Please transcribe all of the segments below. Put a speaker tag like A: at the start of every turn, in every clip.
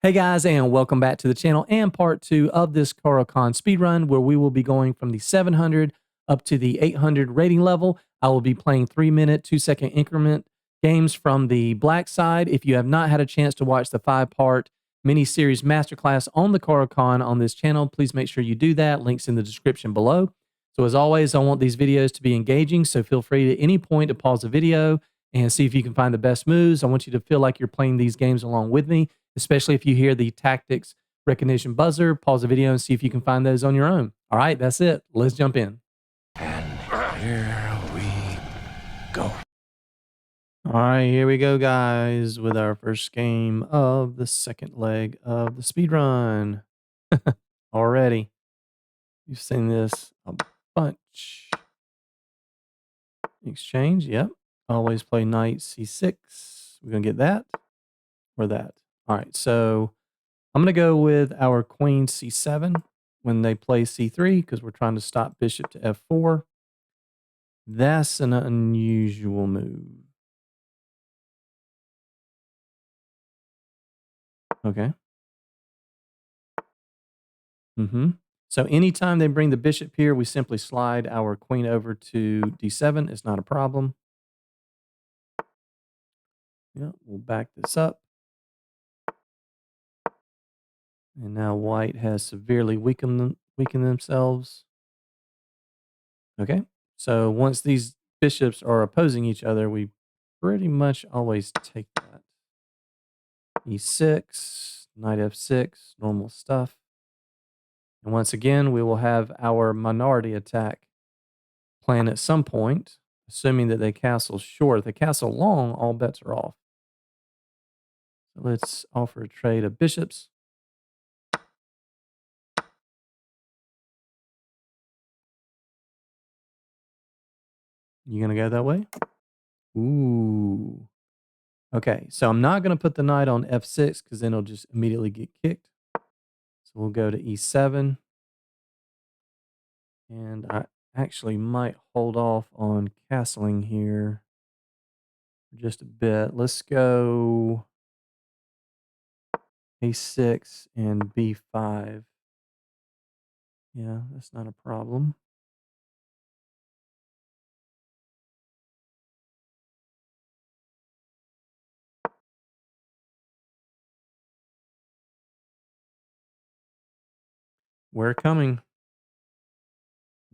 A: Hey guys, and welcome back to the channel and part two of this Caro-Kann speedrun where we will be going from the 700 up to the 800 rating level. I will be playing 3-minute, 2-second increment games from the black side. If you have not had a chance to watch the 5-part mini-series masterclass on the Caro-Kann on this channel, please make sure you do that. Links in the description below. So as always, I want these videos to be engaging, so feel free at any point to pause the video and see if you can find the best moves. I want you to feel like you're playing these games along with me, especially if you hear the tactics recognition buzzer. Pause the video and see if you can find those on your own. All right, that's it. Let's jump in.
B: And here we go.
A: All right, here we go, guys, with our first game of the second leg of the speed run. Already, you've seen this a bunch. Exchange, yep. Always play knight c6. We're gonna get that or that. All right, so I'm gonna go with our queen c7 when they play c3 because we're trying to stop bishop to f4. That's an unusual move. Okay. So anytime they bring the bishop here, we simply slide our queen over to d7. It's not a problem. Yeah, we'll back this up. And now white has severely weakened themselves. Okay. So once these bishops are opposing each other, we pretty much always take that. e6, knight f6, normal stuff. And once again, we will have our minority attack plan at some point, assuming that they castle short. If they castle long, all bets are off. So let's offer a trade of bishops. You gonna go that way? Ooh. Okay, so I'm not gonna put the knight on f6 because then it'll just immediately get kicked. So we'll go to e7. And I actually might hold off on castling here for just a bit. Let's go a6 and b5. Yeah, that's not a problem. We're coming.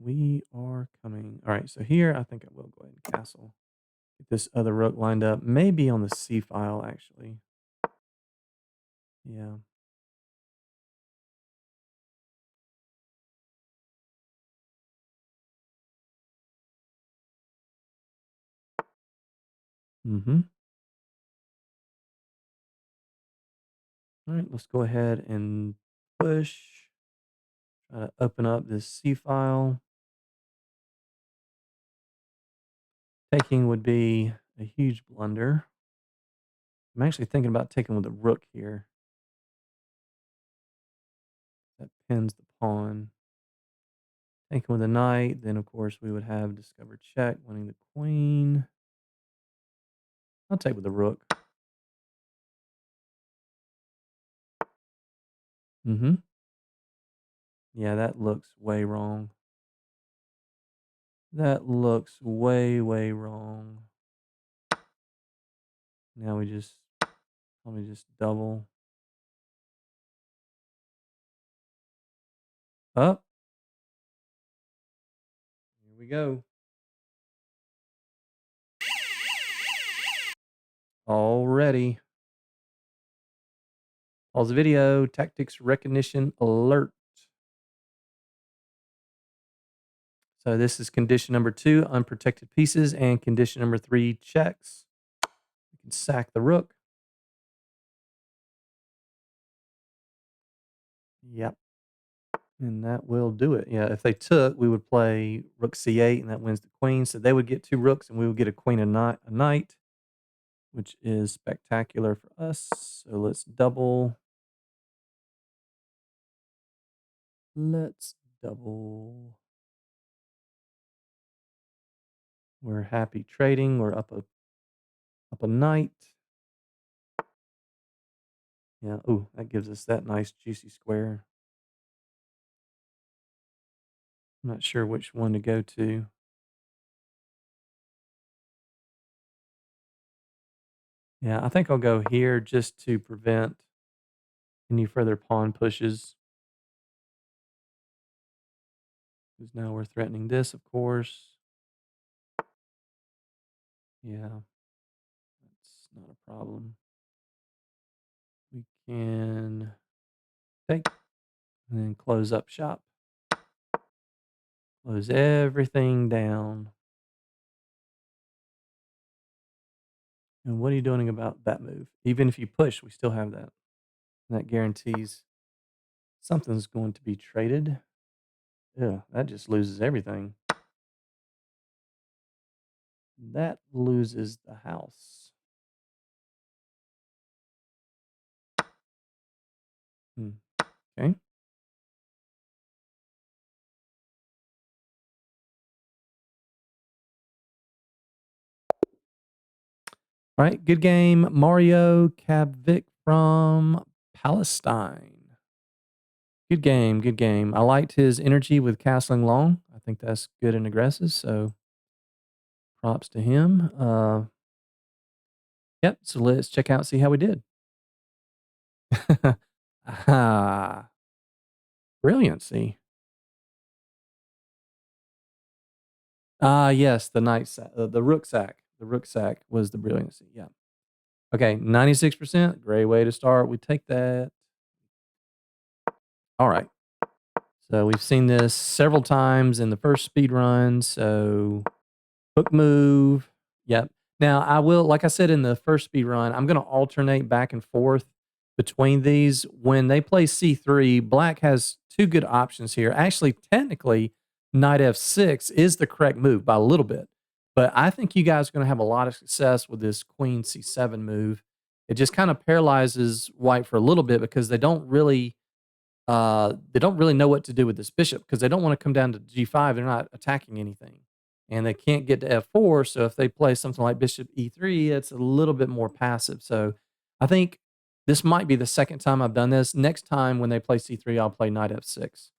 A: We are coming. All right, so here I think I will go ahead and castle. Get this other rook lined up. Maybe on the c file, actually. Yeah. Mm-hmm. All right, let's go ahead and push. Try to open up this c file. Taking would be a huge blunder. I'm actually thinking about taking with the rook here. That pins the pawn. Taking with the knight, then of course we would have discovered check, winning the queen. I'll take with the rook. Mm-hmm. Yeah, that looks way wrong. That looks way, way wrong. Now let me just double. Up. Here we go. Already. Pause the video. Tactics recognition alert. So this is condition number 2, unprotected pieces, and condition number 3, checks. You can sack the rook. Yep. And that will do it. Yeah, if they took, we would play rook c8, and that wins the queen. So they would get 2 rooks, and we would get a queen and a knight, which is spectacular for us. So let's double. Let's double. We're happy trading. We're up a knight. Yeah. Ooh, that gives us that nice juicy square. I'm not sure which one to go to. Yeah, I think I'll go here just to prevent any further pawn pushes. Because now we're threatening this, of course. Yeah, that's not a problem. We can take and then close up shop. Close everything down. And what are you doing about that move? Even if you push, we still have that. And that guarantees something's going to be traded. Yeah, that just loses everything. That loses the house. Hmm, okay. All right, good game. Mario Kabvik from Palestine. Good game, good game. I liked his energy with castling long. I think that's good and aggressive, so props to him. Yep, so let's check out, see how we did. Ah, brilliancy. Ah, yes, the knight sack, the rook sack. The rook sack was the brilliancy. Yeah. Okay, 96%. Great way to start. We take that. All right. So we've seen this several times in the first speed run. So hook move. Yep. Now I will, like I said in the first speed run, I'm going to alternate back and forth between these. When they play C3, Black has two good options here. Actually, technically, Knight F6 is the correct move by a little bit, but I think you guys are going to have a lot of success with this Queen C7 move. It just kind of paralyzes White for a little bit because they don't really know what to do with this bishop because they don't want to come down to G5. They're not attacking anything. And they can't get to F4. So if they play something like Bishop E3, it's a little bit more passive. So I think this might be the second time I've done this. Next time when they play C3, I'll play Knight F6.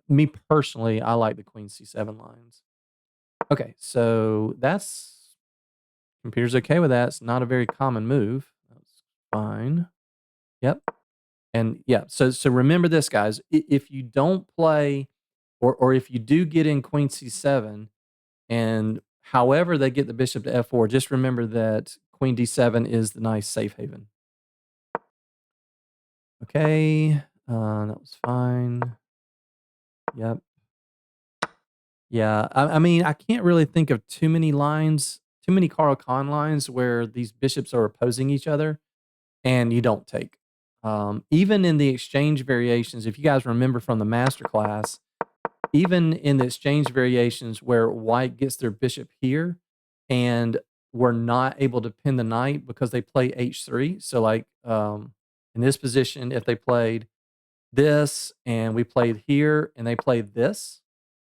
A: Me personally, I like the Queen C7 lines. Okay, so that's computer's okay with that. It's not a very common move. That's fine. Yep. And yeah, so remember this, guys. If you don't play, or if you do get in Queen C7, and however they get the bishop to F4, just remember that Queen D7 is the nice safe haven. Okay, that was fine. Yep. Yeah, I mean, I can't really think of too many lines, too many Caro-Kann lines where these bishops are opposing each other and you don't take. Even in the exchange variations, if you guys remember from the master class, even in the exchange variations where white gets their bishop here and we're not able to pin the knight because they play h3. So, like in this position, if they played this and we played here and they played this,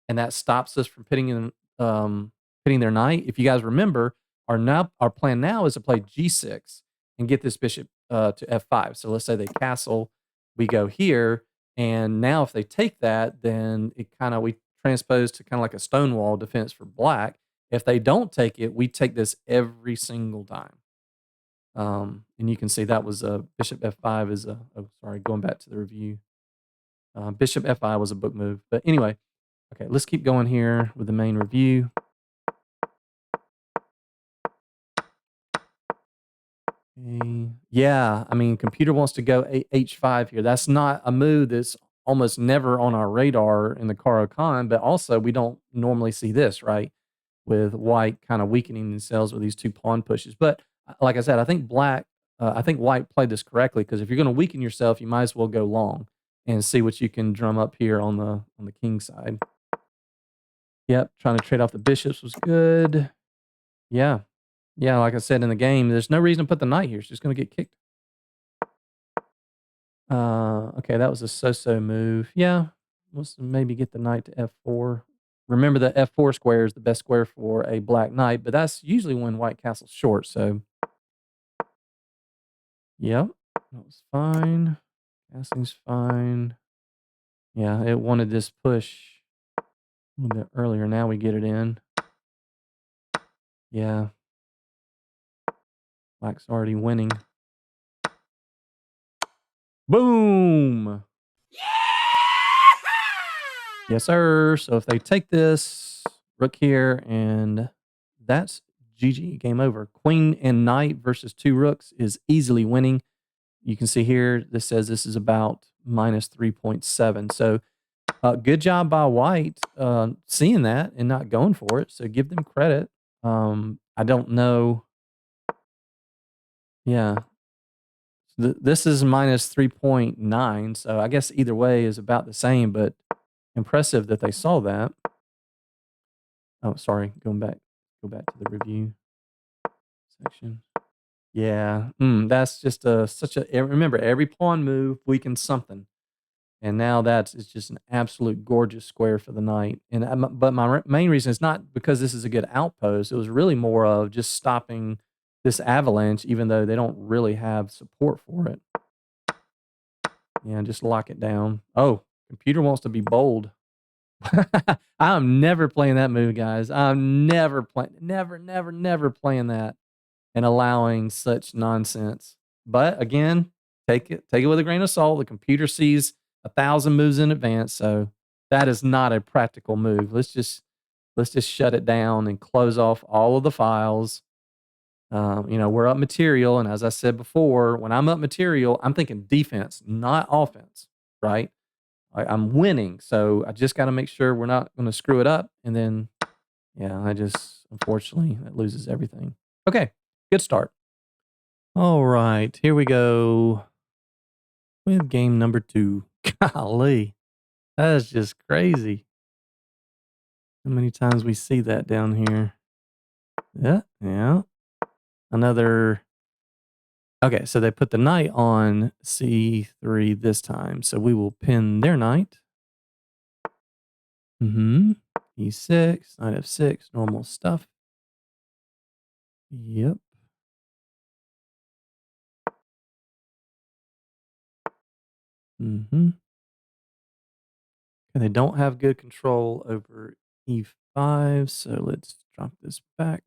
A: and that stops us from pitting their knight. If you guys remember, our plan now is to play g6 and get this bishop to f5. So let's say they castle, we go here, and now if they take that, then we transpose to kind of like a stonewall defense for black. If they don't take it, we take this every single time. And you can see that was a bishop f5 is a, oh, sorry, going back to the review. Bishop f5 was a book move. But anyway, okay, let's keep going here with the main review. Okay. Yeah, I mean, computer wants to go h5 here. That's not a move that's almost never on our radar in the Caro-Kann, but also we don't normally see this, right? With white kind of weakening themselves with these two pawn pushes. But like I said, I think white played this correctly because if you're going to weaken yourself, you might as well go long and see what you can drum up here on the king side. Yep, trying to trade off the bishops was good. Yeah. Yeah, like I said in the game, there's no reason to put the knight here. It's just gonna get kicked. Okay, that was a so-so move. Yeah, let's maybe get the knight to F4. Remember the F4 square is the best square for a black knight, but that's usually when white castle's short, so yeah. That was fine. Passing's fine. Yeah, it wanted this push a little bit earlier. Now we get it in. Yeah. Black's already winning. Boom! Yes, sir. So if they take this, rook here, and that's GG, game over. Queen and knight versus 2 rooks is easily winning. You can see here, this says this is about minus 3.7. So good job by white seeing that and not going for it. So give them credit. I don't know. Yeah. This is minus 3.9. So I guess either way is about the same, but impressive that they saw that. Oh, sorry. Go back to the review section. Yeah. That's just such a, remember, every pawn move weakens something. And now it's just an absolute gorgeous square for the knight. And but my main reason is not because this is a good outpost. It was really more of just stopping this avalanche, even though they don't really have support for it. Yeah, just lock it down. Oh, computer wants to be bold. I'm never playing that move, guys. I'm never playing, never playing that and allowing such nonsense. But again, take it with a grain of salt. The computer sees 1,000 moves in advance, so that is not a practical move. Let's just shut it down and close off all of the files. We're up material, and as I said before, when I'm up material, I'm thinking defense, not offense, right? I'm winning, so I just got to make sure we're not going to screw it up. And then, yeah, unfortunately, that loses everything. Okay, good start. All right, here we go with game number 2. Golly, that is just crazy. How many times we see that down here? Yeah. Another. Okay, so they put the knight on c3 this time, so we will pin their knight. E6, knight f6, normal stuff. Yep. Okay, they don't have good control over e5, so let's drop this back.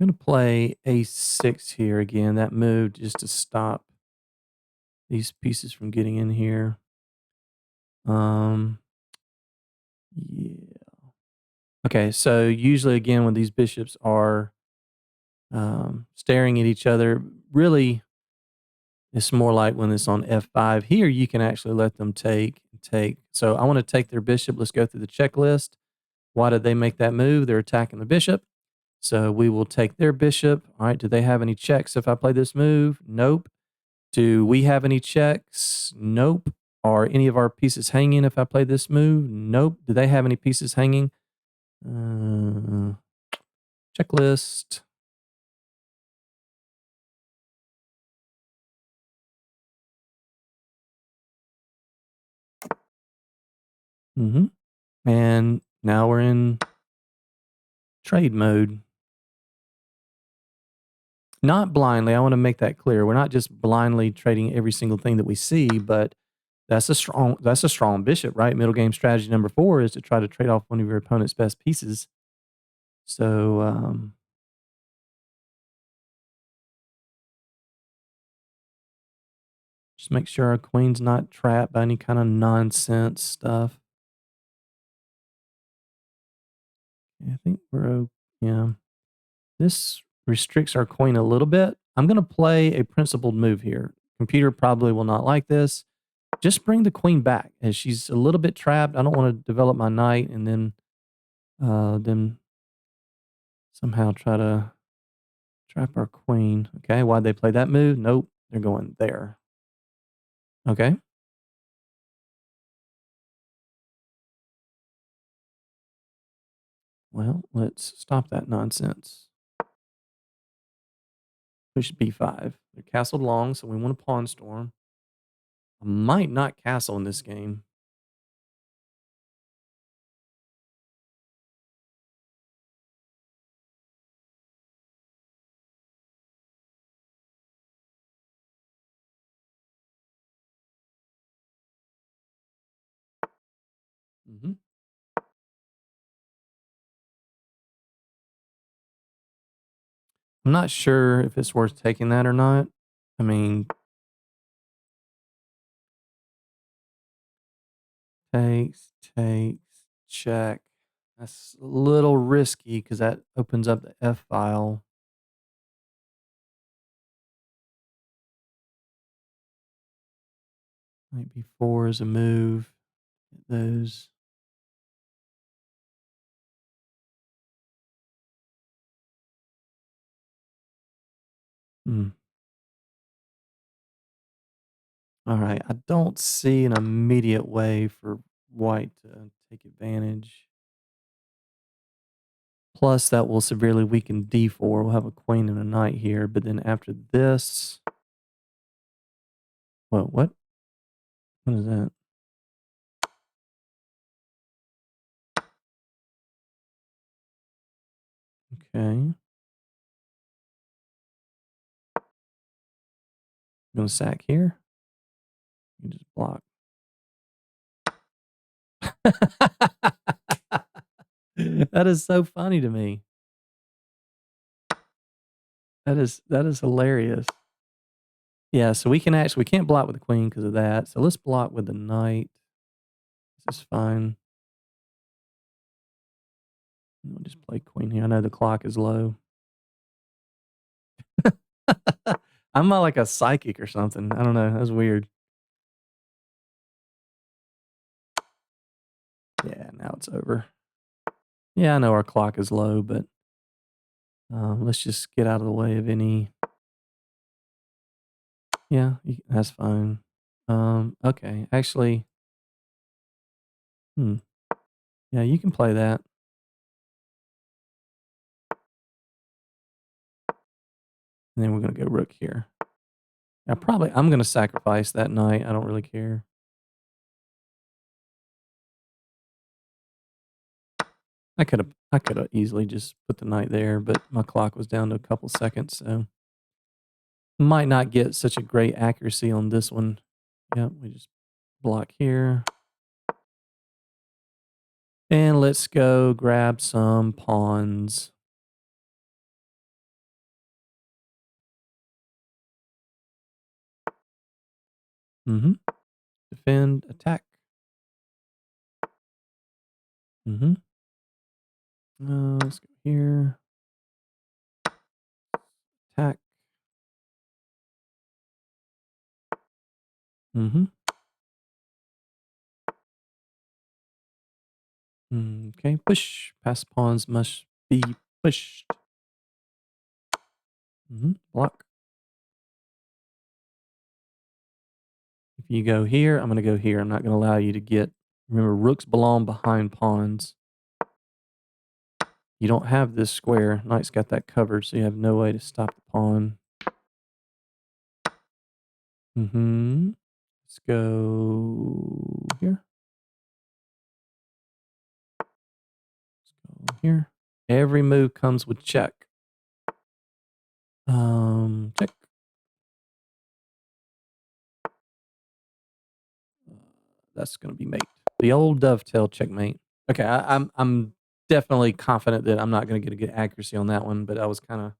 A: I'm going to play a6 here again, that move just to stop these pieces from getting in here. Yeah. Okay, so usually again when these bishops are staring at each other, really it's more like when it's on f5. Here you can actually let them take. So I want to take their bishop. Let's go through the checklist. Why did they make that move? They're attacking the bishop. So we will take their bishop. All right, do they have any checks if I play this move? Nope. Do we have any checks? Nope. Are any of our pieces hanging if I play this move? Nope. Do they have any pieces hanging? Checklist. And now we're in trade mode. Not blindly. I want to make that clear. We're not just blindly trading every single thing that we see, but that's a strong bishop, right? Middle game strategy number 4 is to try to trade off one of your opponent's best pieces. So just make sure our queen's not trapped by any kind of nonsense stuff. I think yeah. This restricts our queen a little bit. I'm going to play a principled move here. Computer probably will not like this. Just bring the queen back as she's a little bit trapped. I don't want to develop my knight and then somehow try to trap our queen. Okay, why'd they play that move? Nope, they're going there. Okay. Well, let's stop that nonsense. Push b5. They're castled long, so we want a pawn storm. I might not castle in this game. Mhm. I'm not sure if it's worth taking that or not. I mean, takes, check. That's a little risky because that opens up the F file. Knight b4 is a move. Get those. Hmm. All right. I don't see an immediate way for white to take advantage. Plus, that will severely weaken d4. We'll have a queen and a knight here. But then after this, well, what? What is that? Okay. I'm going to sack here. You just block. That is so funny to me. That is hilarious. Yeah, so we can't block with the queen because of that. So let's block with the knight. This is fine. We'll just play queen here. I know the clock is low. I'm not like a psychic or something. I don't know. That's weird. Yeah, now it's over. Yeah, I know our clock is low, but let's just get out of the way of any. Yeah, that's fine. Okay, actually, yeah, you can play that. And then we're gonna go rook here. I'm gonna sacrifice that knight. I don't really care. I could have easily just put the knight there, but my clock was down to a couple seconds, so might not get such a great accuracy on this one. Yep, we just block here. And let's go grab some pawns. Mm-hmm. Defend, attack. Mm-hmm. Let's go here. Attack. Mm-hmm. Okay, push. Pass pawns must be pushed. Block. If you go here, I'm going to go here. I'm not going to allow you to get. Remember, rooks belong behind pawns. You don't have this square. Knight's got that covered, so you have no way to stop the pawn. Let's go here. Let's go here. Every move comes with check. Check. That's going to be mate. The old dovetail checkmate. Okay, I'm definitely confident that I'm not going to get a good accuracy on that one, but I was kind of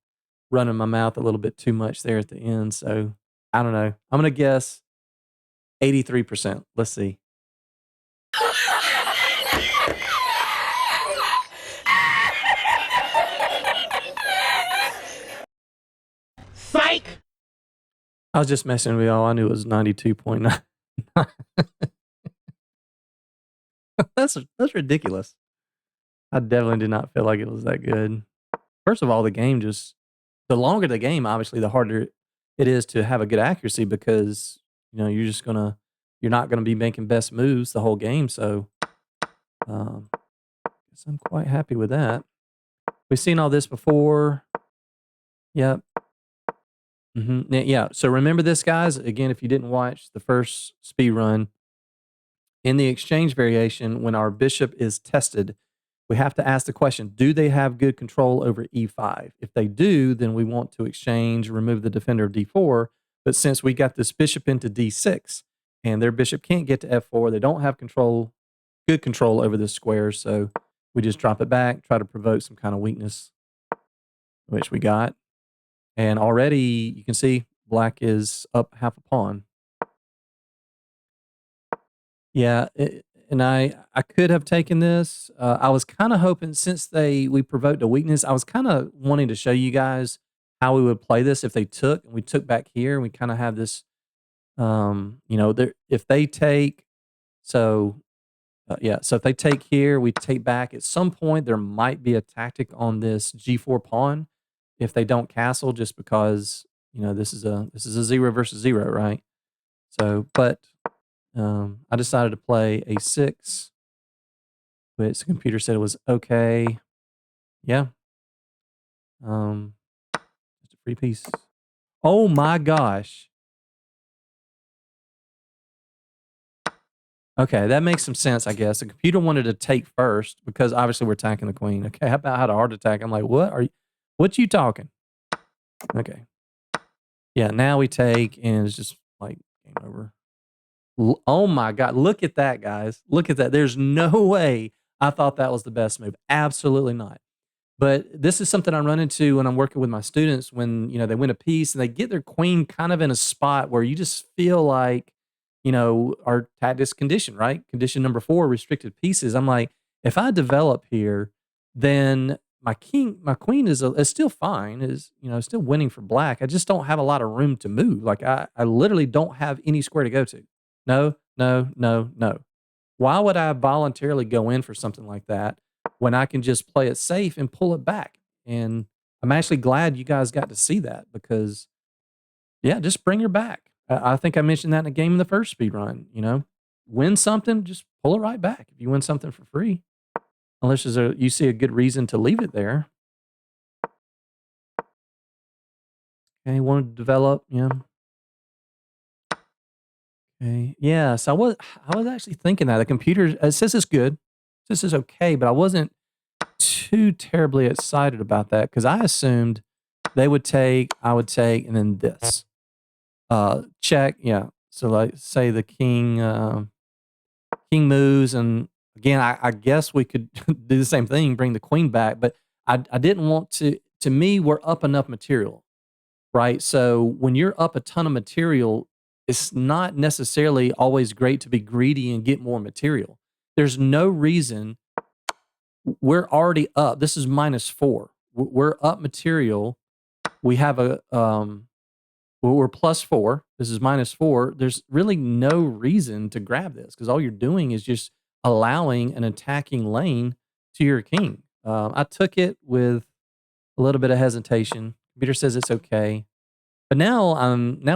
A: running my mouth a little bit too much there at the end, so I don't know. I'm going to guess 83%. Let's see.
B: Psych!
A: I was just messing with y'all. I knew it was 92.9. That's ridiculous. I definitely did not feel like it was that good. First of all, the longer the game, obviously, the harder it is to have a good accuracy because you're not gonna be making best moves the whole game. So, guess I'm quite happy with that. We've seen all this before. Yep. Yeah. So remember this, guys. Again, if you didn't watch the first speed run, in the exchange variation, when our bishop is tested, we have to ask the question, do they have good control over e5? If they do, then we want to exchange, remove the defender of d4. But since we got this bishop into d6 and their bishop can't get to f4, they don't have good control over this square. So we just drop it back, try to provoke some kind of weakness, which we got. And already you can see black is up half a pawn. Yeah, and I could have taken this. I was kind of hoping since we provoked a weakness, I was kind of wanting to show you guys how we would play this if they took and we took back here and we kind of have this if they take so so if they take here, we take back at some point there might be a tactic on this G4 pawn if they don't castle just because, this is a 0 versus 0, right? So, but I decided to play a6, which the computer said it was okay. Yeah. Just a free piece. Oh my gosh. Okay, that makes some sense, I guess. The computer wanted to take first because obviously we're attacking the queen. Okay, how about I had a heart attack? I'm like, what you talking? Okay. Yeah, now we take and it's just like game over. Oh my God. Look at that, guys. Look at that. There's no way I thought that was the best move. Absolutely not. But this is something I run into when I'm working with my students when, they win a piece and they get their queen kind of in a spot where you just feel like, our tactics condition, right? Condition number 4, restricted pieces. I'm like, if I develop here, then my queen is still fine, still winning for black. I just don't have a lot of room to move. Like I literally don't have any square to go to. No, no, no, no. Why would I voluntarily go in for something like that when I can just play it safe and pull it back? And I'm actually glad you guys got to see that because, yeah, just bring her back. I think I mentioned that in a game in the first speed run. Win something, just pull it right back. If you win something for free, unless you see a good reason to leave it there. Okay, want to develop, yeah. Okay, yeah. So I was actually thinking that the computer it says it's good, this is okay, but I wasn't too terribly excited about that because I assumed they would take, I would take, and then this. Check, yeah. So like say the king moves, and again, I guess we could do the same thing, bring the queen back, but I didn't want to me, we're up enough material, right? So when you're up a ton of material, it's not necessarily always great to be greedy and get more material. There's no reason we're already up. This is -4. We're up material. We have we're +4. This is -4. There's really no reason to grab this because all you're doing is just allowing an attacking lane to your king. I took it with a little bit of hesitation. Computer says it's okay, but now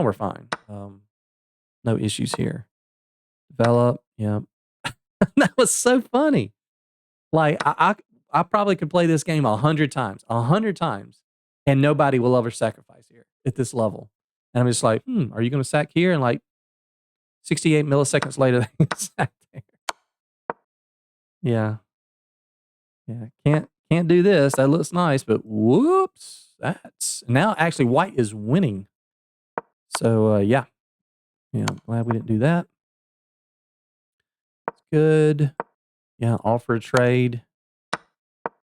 A: we're fine. No issues here. Develop. Yeah, that was so funny. Like I probably could play this game 100 times, and nobody will ever sacrifice here at this level. And I'm just like, are you going to sack here? And like 68 milliseconds later, they sack there. Yeah, yeah, can't do this. That looks nice, but whoops, that's now actually white is winning. So yeah, I'm glad we didn't do that. It's good. Yeah, offer a trade.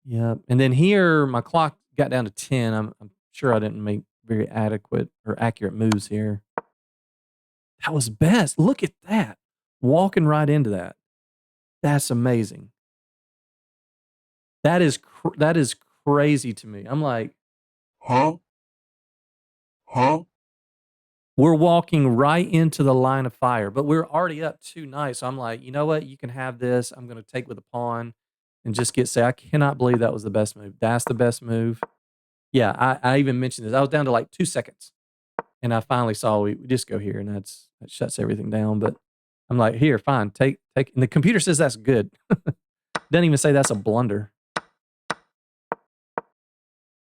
A: Yeah, and then here my clock got down to 10. I'm sure I didn't make very adequate or accurate moves here. That was best. Look at that. Walking right into that. That's amazing. That is crazy to me. I'm like,
B: Huh? Huh?
A: we're walking right into the line of fire, but we're already up 2 knights. So I'm like, you know what? You can have this. I'm going to take with a pawn and just get say I cannot believe that was the best move. That's the best move. Yeah, I even mentioned this. I was down to like 2 seconds, and I finally saw we just go here, and that's It shuts everything down, but I'm like, "Here, fine, take," and the computer says that's good. Doesn't even say that's a blunder.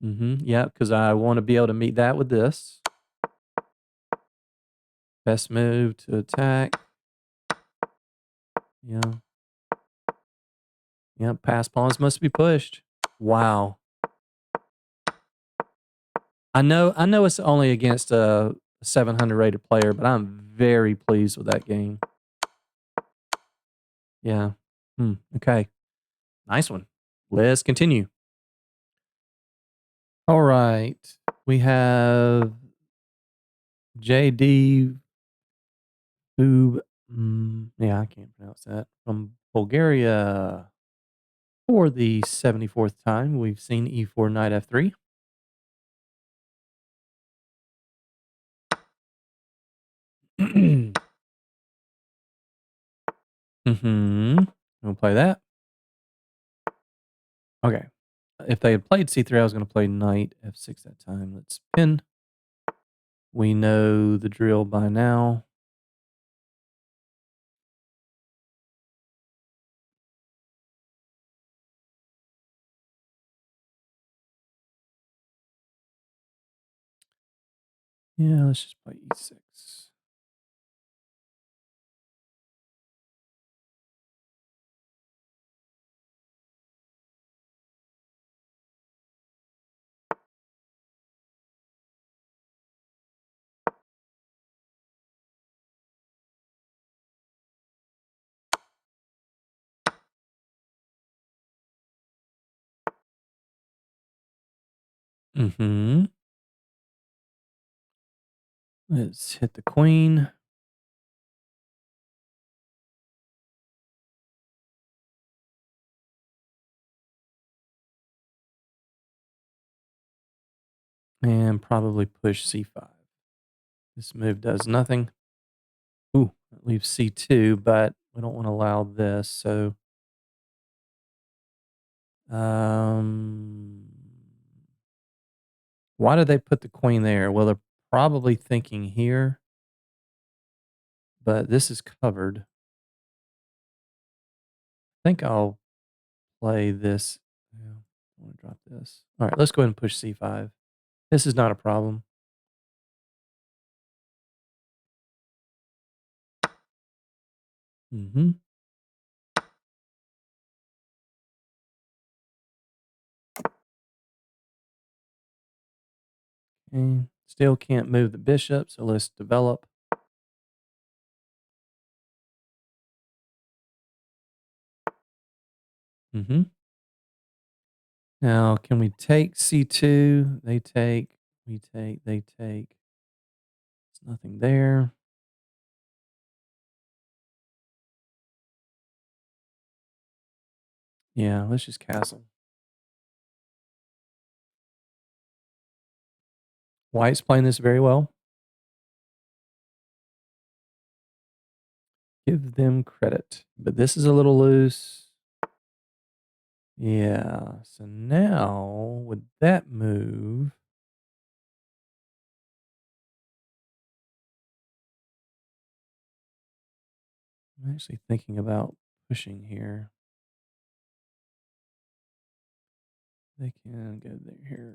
A: Yeah, because I wanna be able to meet that with this. Best move to attack. Yeah. Yep, pass pawns must be pushed. Wow. I know it's only against a 700 rated player, but I'm very pleased with that game. Yeah. Okay. Nice one. Let's continue. All right. We have JD Boob. Yeah, I can't pronounce that. From Bulgaria. For the 74th time, we've seen E4 knight F3. We'll play that. Okay. If they had played C3, I was going to play knight F6 that time. Let's pin. We know the drill by now. Yeah, let's just play E6. Let's hit the queen. And probably push C5. This move does nothing. Ooh, that leaves C2, but we don't want to allow this. So, um, why did they put the queen there? Well, they're probably thinking here, but this is covered. I think I'll play this. Yeah, I want to drop this. All right, let's go ahead and push C5. This is not a problem. Mm-hmm. Okay. Still can't move the bishop, so let's develop. Mm-hmm. Now, can we take C2? They take, we take, they take. There's nothing there. Yeah, let's just castle. White's playing this very well. Give them credit. But this is a little loose. Yeah. So now with that move, I'm actually thinking about pushing here. They can go there.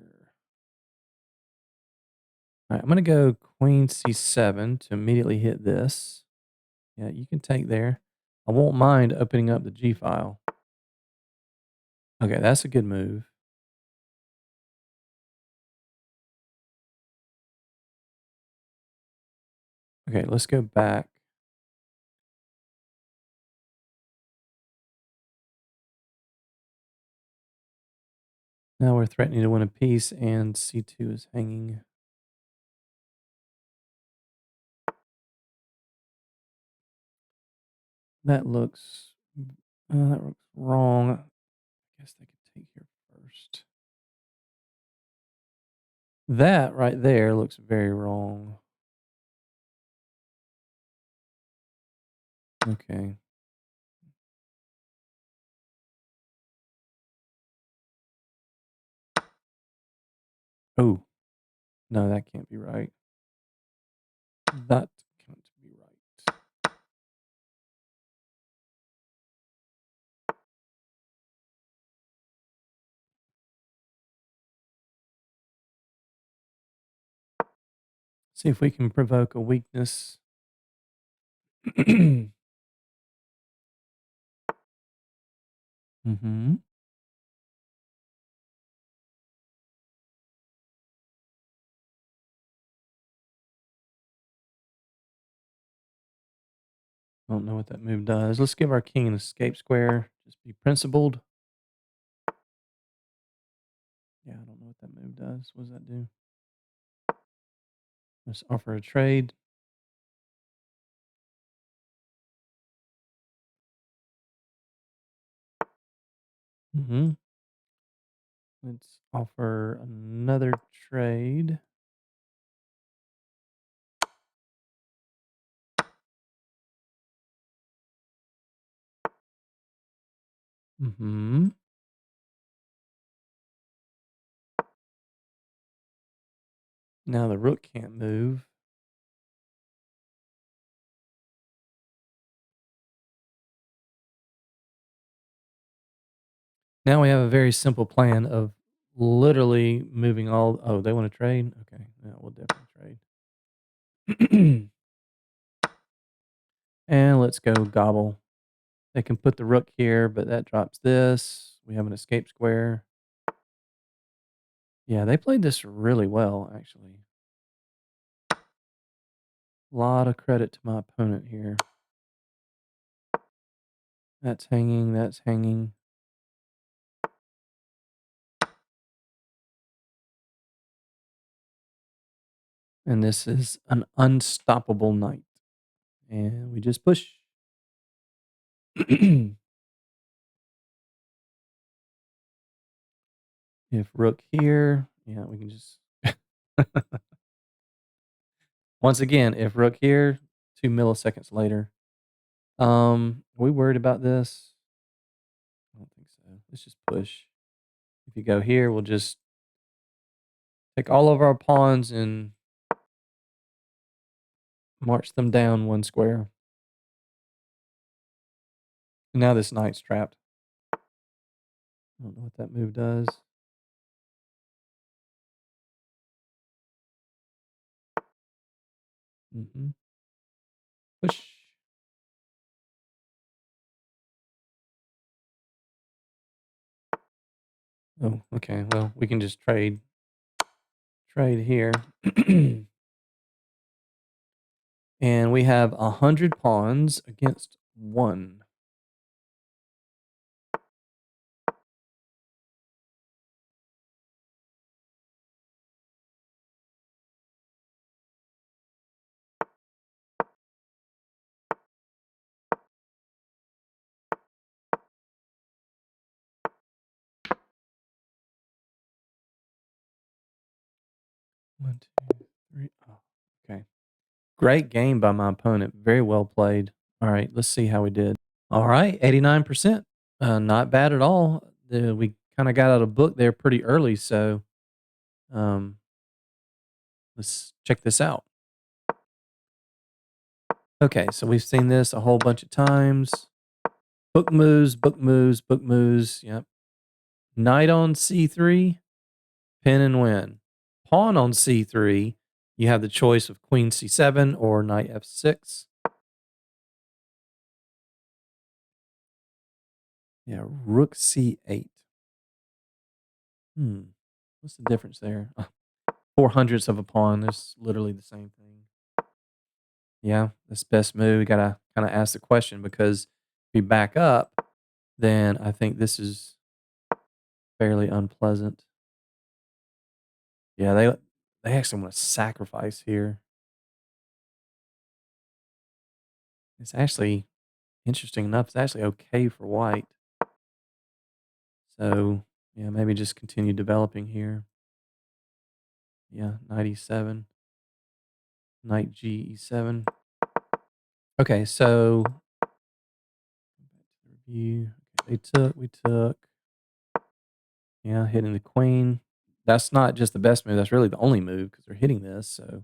A: All right, I'm going to go queen c7 to immediately hit this. Yeah, you can take there. I won't mind opening up the G file. Okay, that's a good move. Okay, let's go back. Now we're threatening to win a piece, and c2 is hanging. That looks wrong. I guess they could take here first. That right there looks very wrong. Okay. Oh, no, that can't be right. That can't be right. See if we can provoke a weakness. Mm-hmm. Don't know what that move does. Let's give our king an escape square. Just be principled. Yeah, I don't know what that move does. What does that do? Let's offer a trade. Mm-hmm. Let's offer another trade. Mm-hmm. Now the rook can't move. Now we have a very simple plan of literally moving all. Oh, they want to trade? Okay. Yeah, we'll definitely trade. And let's go gobble. They can put the rook here, but that drops this. We have an escape square. Yeah, they played this really well, actually. A lot of credit to my opponent here. That's hanging. That's hanging. And this is an unstoppable knight. And we just push. If rook here, yeah, we can just. Once again, if rook here, 2 milliseconds later. Are we worried about this? I don't think so. Let's just push. If you go here, we'll just take all of our pawns and march them down 1 square. And now this knight's trapped. I don't know what that move does. Mm-hmm. Push. Oh, okay. Well, we can just trade here. And we have 100 pawns against 1. One, two, three. Oh, okay. Great game by my opponent. Very well played. All right, let's see how we did. All right, 89%. Not bad at all. We kind of got out of book there pretty early, so um, let's check this out. Okay, so we've seen this a whole bunch of times. Book moves, book moves, book moves. Yep. Knight on c3, pin and win. Pawn on c3, you have the choice of queen c7 or knight f6. Yeah, rook c8. What's the difference there? 4/100ths of a pawn. It's literally the same thing. Yeah, that's best move. We gotta kind of ask the question because if we back up, then I think this is fairly unpleasant. Yeah, they actually want to sacrifice here. It's actually interesting enough. It's actually okay for white. So yeah, maybe just continue developing here. Yeah, knight e7, knight g e7. Okay, so review. Okay, they took, we took. Yeah, hitting the queen. That's not just the best move. That's really the only move because they're hitting this. So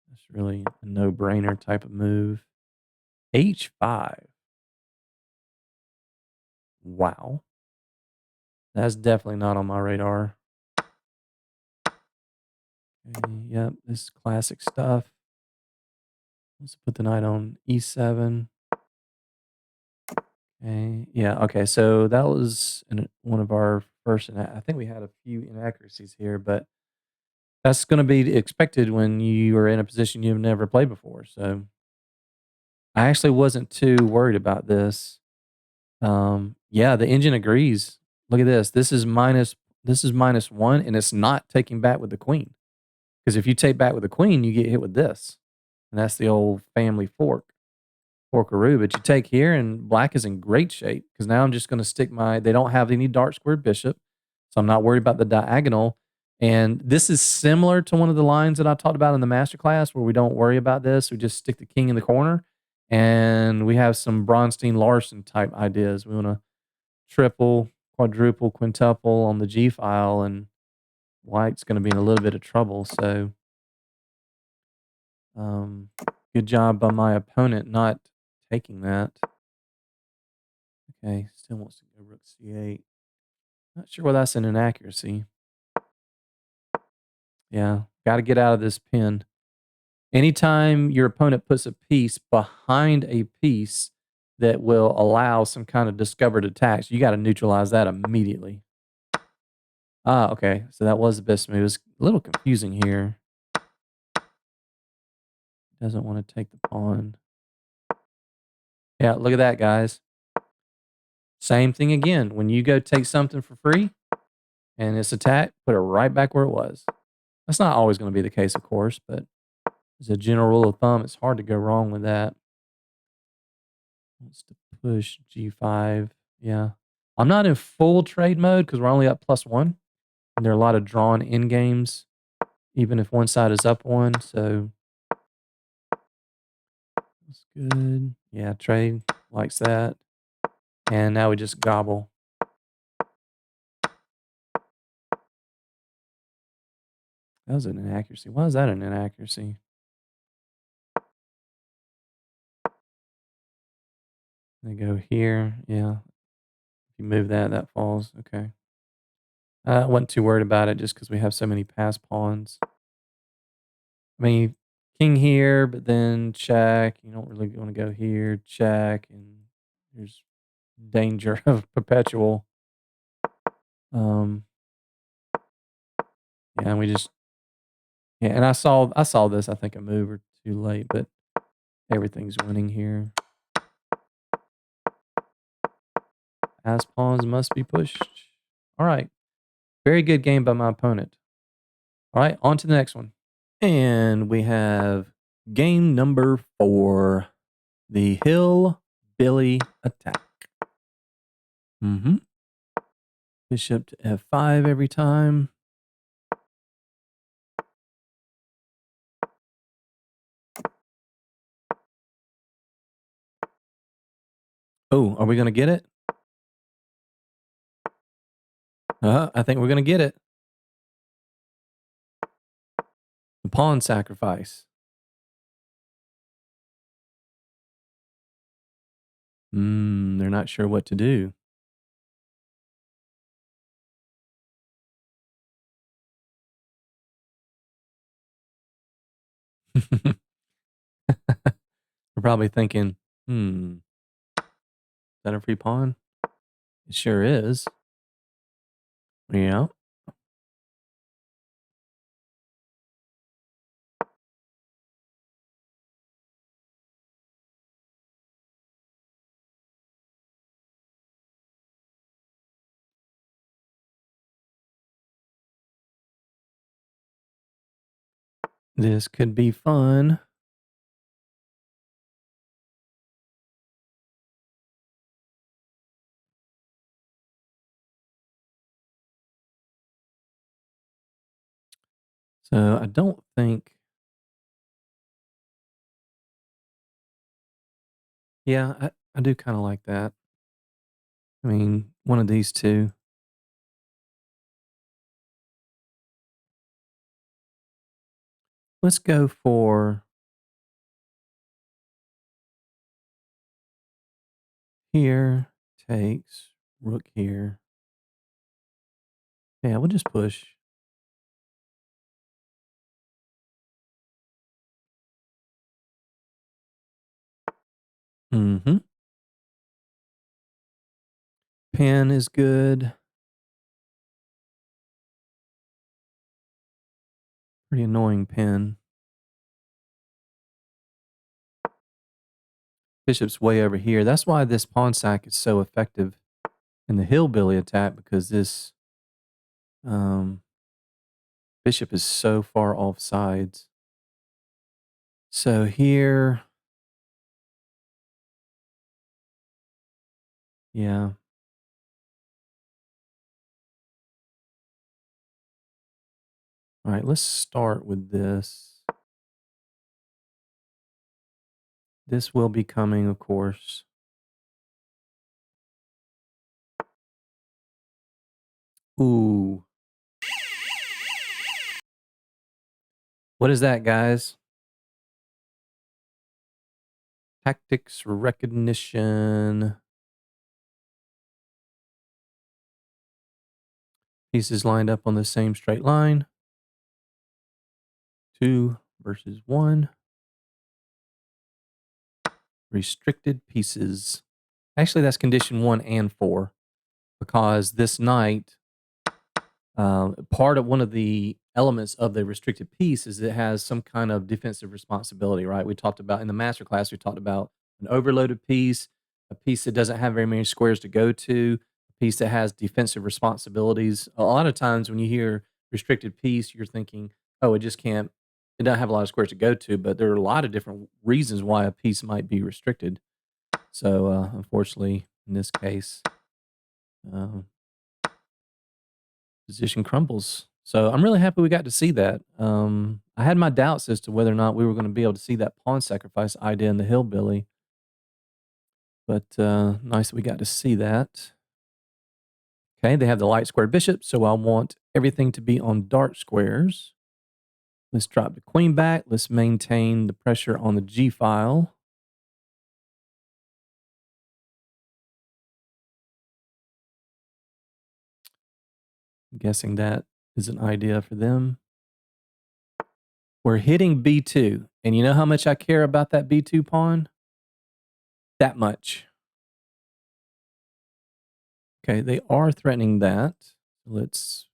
A: that's really a no-brainer type of move. H5. Wow. That's definitely not on my radar. Okay, yep, this is classic stuff. Let's put the knight on e7. Okay, yeah, okay, so that was one of our first, I think we had a few inaccuracies here, but that's going to be expected when you are in a position you've never played before. So I actually wasn't too worried about this. Yeah, the engine agrees. Look at this. This is -1, and it's not taking back with the queen. Because if you take back with the queen, you get hit with this. And that's the old family forkaroo. But you take here, and black is in great shape. Because now I'm just going to stick they don't have any dark squared bishop. So I'm not worried about the diagonal. And this is similar to one of the lines that I talked about in the masterclass where we don't worry about this. We just stick the king in the corner. And we have some Bronstein Larson type ideas. We want to triple, quadruple, quintuple on the G file, and white's going to be in a little bit of trouble. So, um, good job by my opponent not taking that. Okay, still wants to go rook c8. Not sure why that's an inaccuracy. Yeah, got to get out of this pin. Anytime your opponent puts a piece behind a piece that will allow some kind of discovered attacks, you got to neutralize that immediately. Ah, okay. So that was the best move. It's a little confusing here. Doesn't want to take the pawn. Yeah, look at that, guys. Same thing again. When you go take something for free and it's attacked, put it right back where it was. That's not always going to be the case, of course, but as a general rule of thumb, it's hard to go wrong with that. Wants to push g5. Yeah. I'm not in full trade mode because we're only up +1. And there are a lot of drawn end games, even if one side is up one. So that's good. Yeah, trade likes that. And now we just gobble. That was an inaccuracy. Why is that an inaccuracy? They go here. Yeah. If you move that, that falls. Okay. I wasn't too worried about it just because we have so many pass pawns. I mean, king here, but then check. You don't really want to go here. Check. And there's danger of perpetual. Um, yeah, and we just yeah, and I saw this, I think a move or too late, but everything's winning here. As pawns must be pushed. All right. Very good game by my opponent. All right, on to the next one. And we have game number 4, the Hillbilly Attack. Mm-hmm. Bishop to f5 every time. Oh, are we going to get it? I think we're going to get it. The pawn sacrifice. They're not sure what to do. We're probably thinking, is that a free pawn? It sure is. Yeah. This could be fun. So I don't think. Yeah, I do kind of like that. I mean, one of these two. Let's go for here takes rook here. Yeah, we'll just push. Mm-hmm. Pen is good. Pretty annoying pen. Bishop's way over here. That's why this pawn sack is so effective in the hillbilly attack, because this bishop is so far off sides. So here, yeah. All right, let's start with this. This will be coming, of course. Ooh. What is that, guys? Tactics recognition. Pieces lined up on the same straight line. 2 versus 1. Restricted pieces. Actually, that's condition 1 and 4, because this knight, part of one of the elements of the restricted piece is it has some kind of defensive responsibility, right? We talked about in the masterclass, we talked about an overloaded piece, a piece that doesn't have very many squares to go to, a piece that has defensive responsibilities. A lot of times when you hear restricted piece, you're thinking, oh, it just can't, it doesn't have a lot of squares to go to, but there are a lot of different reasons why a piece might be restricted. So, unfortunately, in this case, um, position crumbles. So I'm really happy we got to see that. I had my doubts as to whether or not we were going to be able to see that pawn sacrifice idea in the hillbilly, but nice that we got to see that. Okay, they have the light square bishop, so I want everything to be on dark squares. Let's drop the queen back. Let's maintain the pressure on the G file. I'm guessing that is an idea for them. We're hitting B2, and you know how much I care about that B2 pawn? That much. Okay, they are threatening that. Let's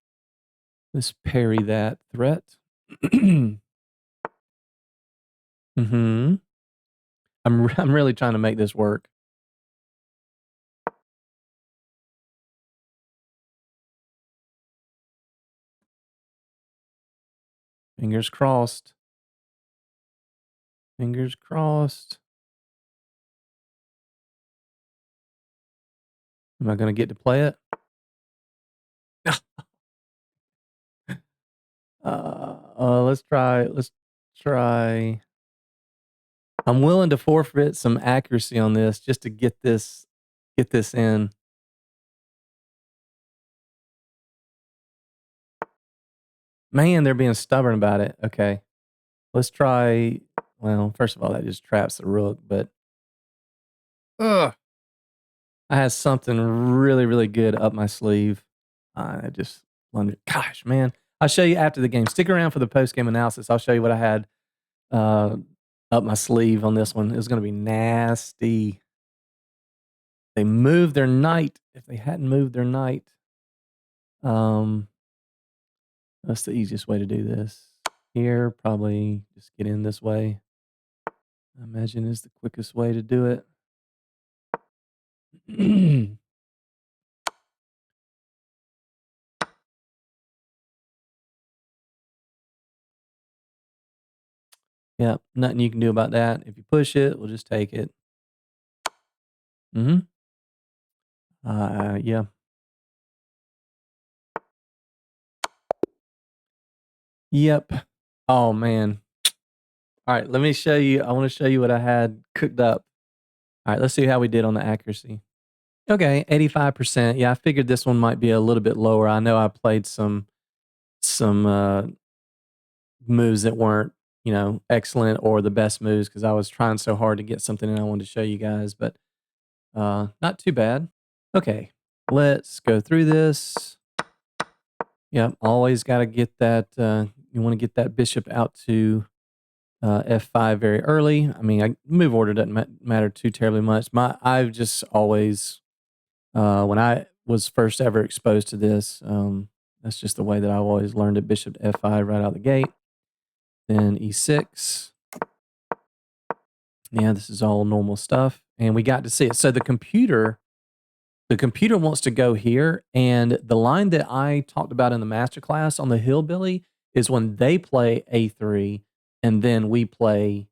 A: parry that threat. mm-hmm. I'm really trying to make this work. Fingers crossed. Fingers crossed. Am I going to get to play it? Let's try. Let's try. I'm willing to forfeit some accuracy on this just to get this in. Man, they're being stubborn about it. Okay. Let's try. Well, first of all, that just traps the rook, but ugh, I had something really, really good up my sleeve. I just wondered, gosh, man. I'll show you after the game. Stick around for the post game analysis. I'll show you what I had up my sleeve on this one. It was going to be nasty. They moved their knight. If they hadn't moved their knight, that's the easiest way to do this. Here, probably just get in this way. I imagine is the quickest way to do it. Yeah, nothing you can do about that. If you push it, we'll just take it. Mm-hmm. Yeah. Yep. Oh man. All right, let me show you. I want to show you what I had cooked up. All right, let's see how we did on the accuracy. Okay, 85%. Yeah, I figured this one might be a little bit lower. I know I played some moves that weren't, excellent or the best moves because I was trying so hard to get something and I wanted to show you guys, but not too bad. Okay, let's go through this. Yep, always got to get that. You want to get that bishop out to f5 very early. I mean, move order doesn't matter too terribly much. I've just always, when I was first ever exposed to this, that's just the way that I've always learned it. Bishop to f5 right out the gate. Then e6. Yeah, this is all normal stuff. And we got to see it. So the computer wants to go here. And the line that I talked about in the masterclass on the Hillbilly is when they play A3 and then we play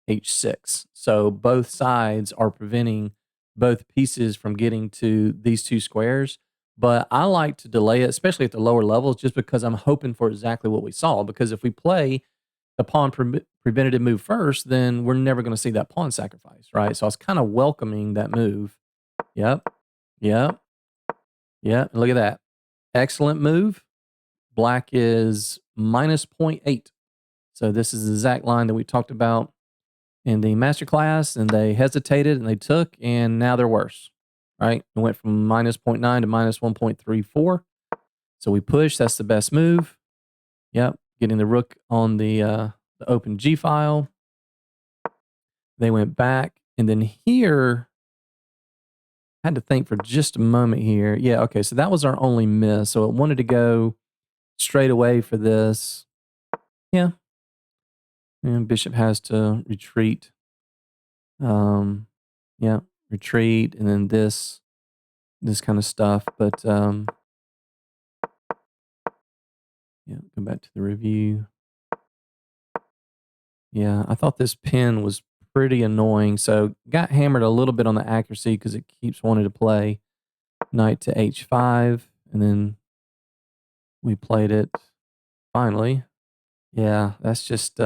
A: H6. So both sides are preventing both pieces from getting to these two squares. But I like to delay it, especially at the lower levels, just because I'm hoping for exactly what we saw. Because if we play the pawn preventative move first, then we're never going to see that pawn sacrifice, right? So I was kind of welcoming that move. Yep. Yep. Yep. Look at that. Excellent move. Black is minus 0.8. So this is the exact line that we talked about in the masterclass, and they hesitated and they took, and now they're worse, right? It went from minus 0.9 to minus 1.34. So we push. That's the best move. Yep. Getting the rook on the open G file. They went back. And then here, I had to think for just a moment here. Yeah, okay, so that was our only miss. So it wanted to go straight away for this. Yeah. And bishop has to retreat. Yeah, retreat, and then this kind of stuff. But yeah, go back to the review. Yeah, I thought this pin was pretty annoying. So got hammered a little bit on the accuracy because it keeps wanting to play knight to h5, and then we played it finally. Yeah, that's just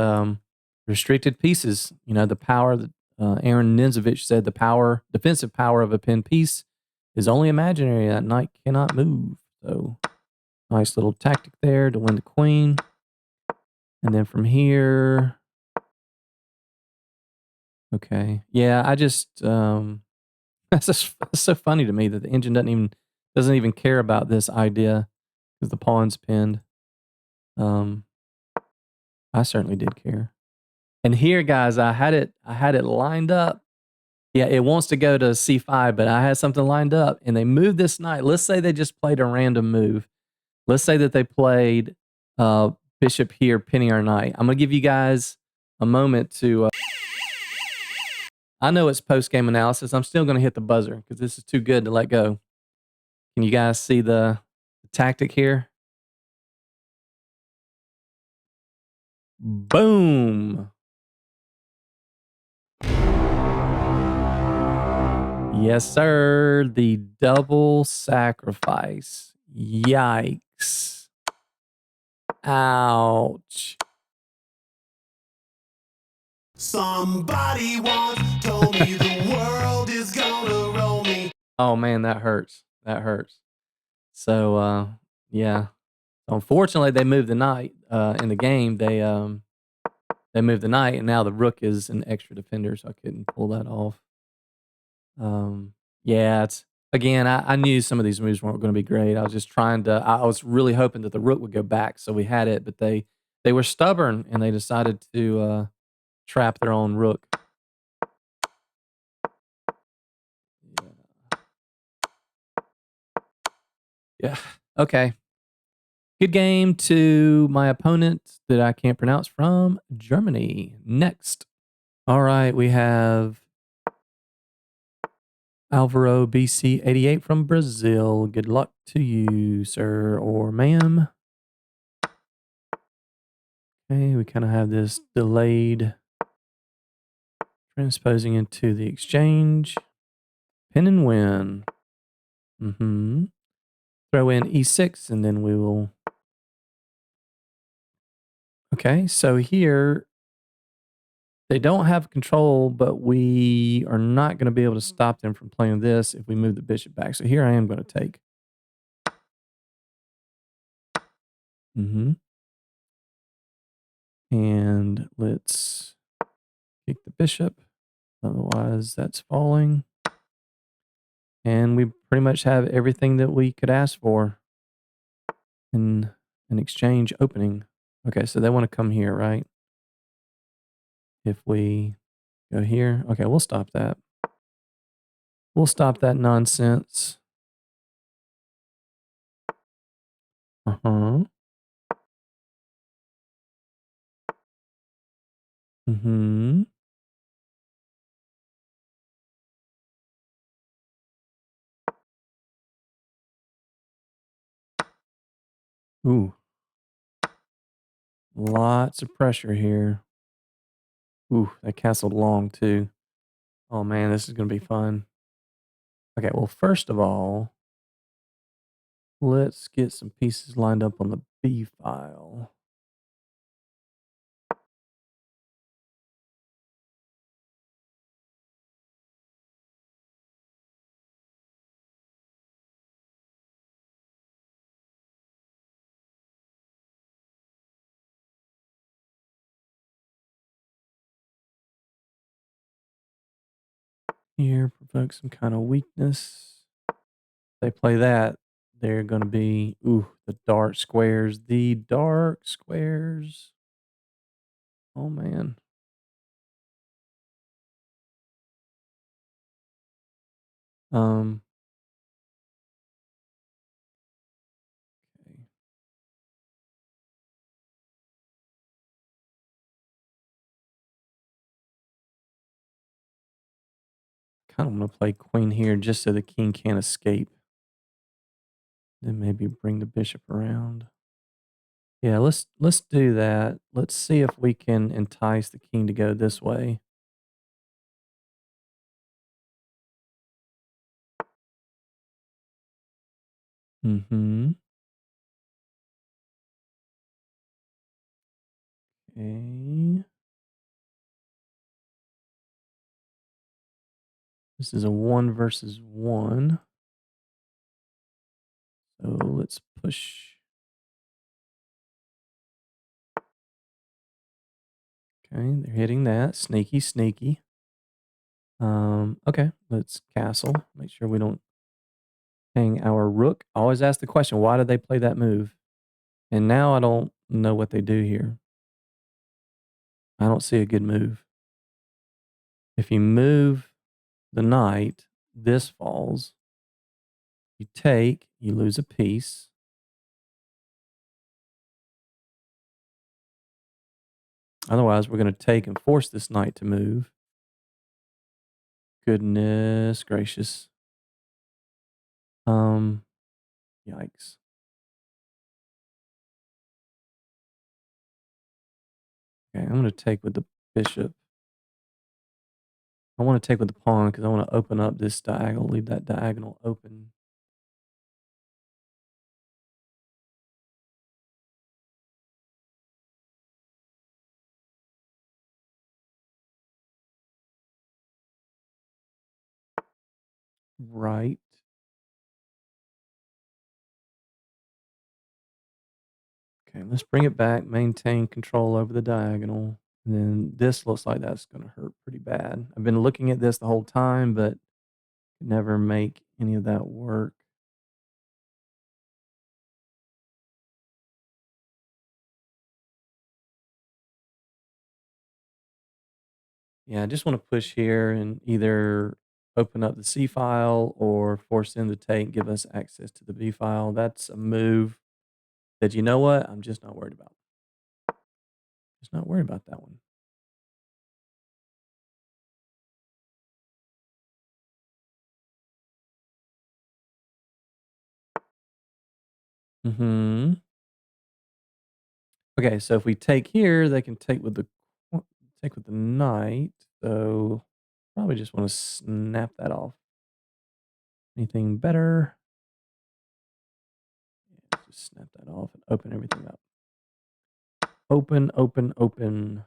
A: restricted pieces. You know, the power that Aaron Ninzovich said, the defensive power of a pin piece is only imaginary. That knight cannot move. So nice little tactic there to win the queen. And then from here, okay. Yeah, I just that's so funny to me that the engine doesn't even care about this idea because the pawn's pinned. I certainly did care. And here, guys, I had it lined up. Yeah, it wants to go to c5, but I had something lined up, and they moved this knight. Let's say they just played a random move. Let's say that they played bishop here, pinning our knight. I'm gonna give you guys a moment to. I know it's post game analysis. I'm still gonna hit the buzzer because this is too good to let go. Can you guys see the tactic here? Boom. Yes, sir. The double sacrifice. Yikes. Ouch.
C: Somebody once told me the world is gonna roll me.
A: Oh man, that hurts. That hurts. So yeah. Unfortunately, they moved the knight in the game. They moved the knight, and now the rook is an extra defender, so I couldn't pull that off. Yeah, it's again. I knew some of these moves weren't going to be great. I was just trying to. I was really hoping that the rook would go back, so we had it. But they were stubborn, and they decided to trap their own rook. Yeah. Okay. Good game to my opponent that I can't pronounce from Germany. Next. All right, we have Alvaro BC88 from Brazil. Good luck to you, sir or ma'am. Okay, we kind of have this delayed transposing into the exchange. Pin and win. Throw in e6, and then we will. Okay, so here they don't have control, but we are not going to be able to stop them from playing this if we move the bishop back. So here I am going to take. And let's kick the bishop. Otherwise, that's falling. And we pretty much have everything that we could ask for in an exchange opening. Okay, so they want to come here, right? if we go here. Okay, we'll stop that. We'll stop that nonsense. Uh-huh. Mm-hmm. Ooh, lots of pressure here. Ooh, that castled long too. Oh man, this is gonna be fun. Okay, well, first of all, let's get some pieces lined up on the B file. Here, provoke some kind of weakness. They play that, they're gonna be ooh, the dark squares. The dark squares. Oh man. Um, okay. Kinda wanna play queen here just so the king can't escape. Then maybe bring the bishop around. Yeah, let's do that. Let's see if we can entice the king to go this way. Mhm. Okay. This is a 1 versus 1. So let's push. Okay, they're hitting that. Sneaky, sneaky. Okay, let's castle. Make sure we don't hang our rook. Always ask the question, why did they play that move? And now I don't know what they do here. I don't see a good move. If you move the knight, this falls. You take, you lose a piece. Otherwise, we're going to take and force this knight to move. Goodness gracious. Um, Yikes. Okay, I'm going to take with the bishop. I want to take with the pawn because I want to open up this diagonal, leave that diagonal open. Right. Okay, let's bring it back, maintain control over the diagonal. And then this looks like that's going to hurt pretty bad. I've been looking at this the whole time, but could never make any of that work. Yeah, I just want to push here and either open up the C file or force them to take, give us access to the B file. That's a move that, you know what, I'm just not worried about. Just not worried about that one. Hmm. Okay, so if we take here, they can take with the knight. So probably just want to snap that off. Anything better? Yeah, just snap that off and open everything up. Open, open, open.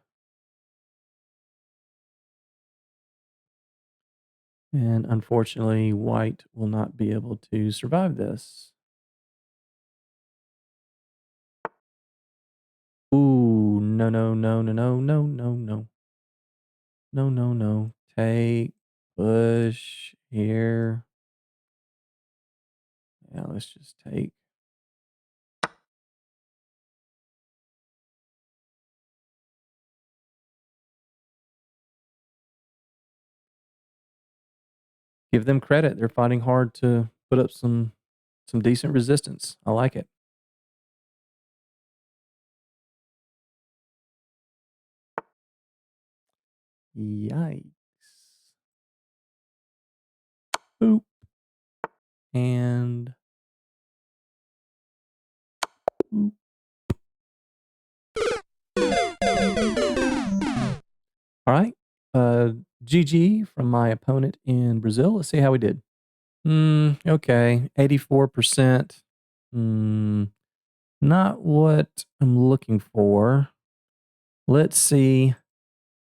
A: And unfortunately, white will not be able to survive this. Ooh, no, no, no, no, no, no, no, no. No, no, no. Take, push, here. Yeah, let's just take. Give them credit. They're fighting hard to put up some decent resistance. I like it. Yikes. Boop. And boop. All right. GG from my opponent in Brazil. Let's see how we did. Okay. 84%. Not what I'm looking for. Let's see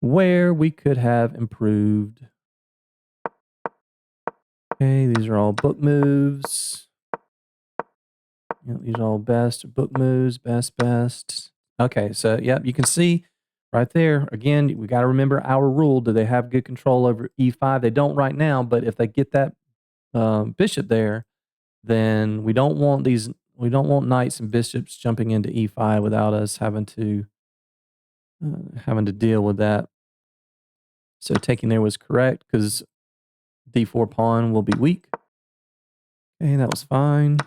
A: where we could have improved. Okay, these are all book moves. These are all best book moves, best. Okay, so yep, you can see right there. Again, we got to remember our rule. Do they have good control over e5? They don't right now, but if they get that bishop there, then we don't want these. We don't want knights and bishops jumping into e5 without us having to deal with that. So taking there was correct because d4 pawn will be weak. Okay, that was fine.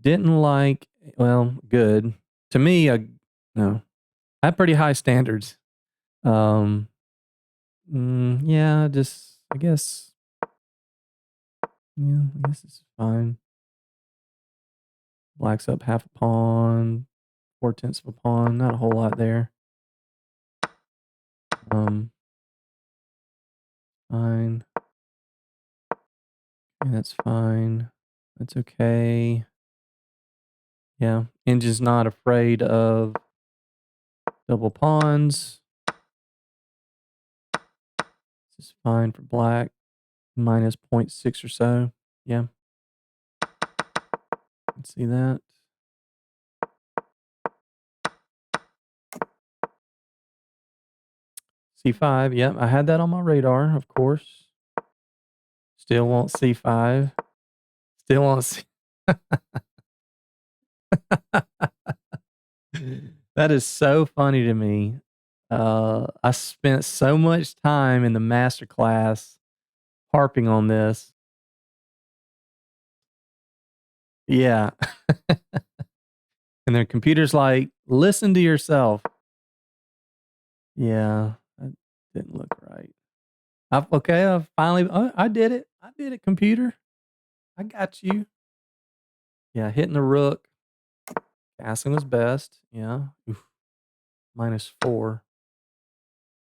A: Didn't like, well, good. To me, no. I have pretty high standards. Yeah, just, I guess this is fine. Black's up half a pawn, 4/10 of a pawn, not a whole lot there. Fine. Okay, that's fine. That's okay. Yeah, engine's not afraid of double pawns. This is fine for black. Minus 0.6 or so. Yeah. Let's see that. C5. Yep, I had that on my radar, of course. Still want C5. Still want C. That is so funny to me. I spent so much time in the master class harping on this. Yeah. And the computer's like, listen to yourself. Yeah, that didn't look right. I finally, I did it. I did it, computer. I got you. Yeah, hitting the rook. Castling was best. Yeah. Oof. -4.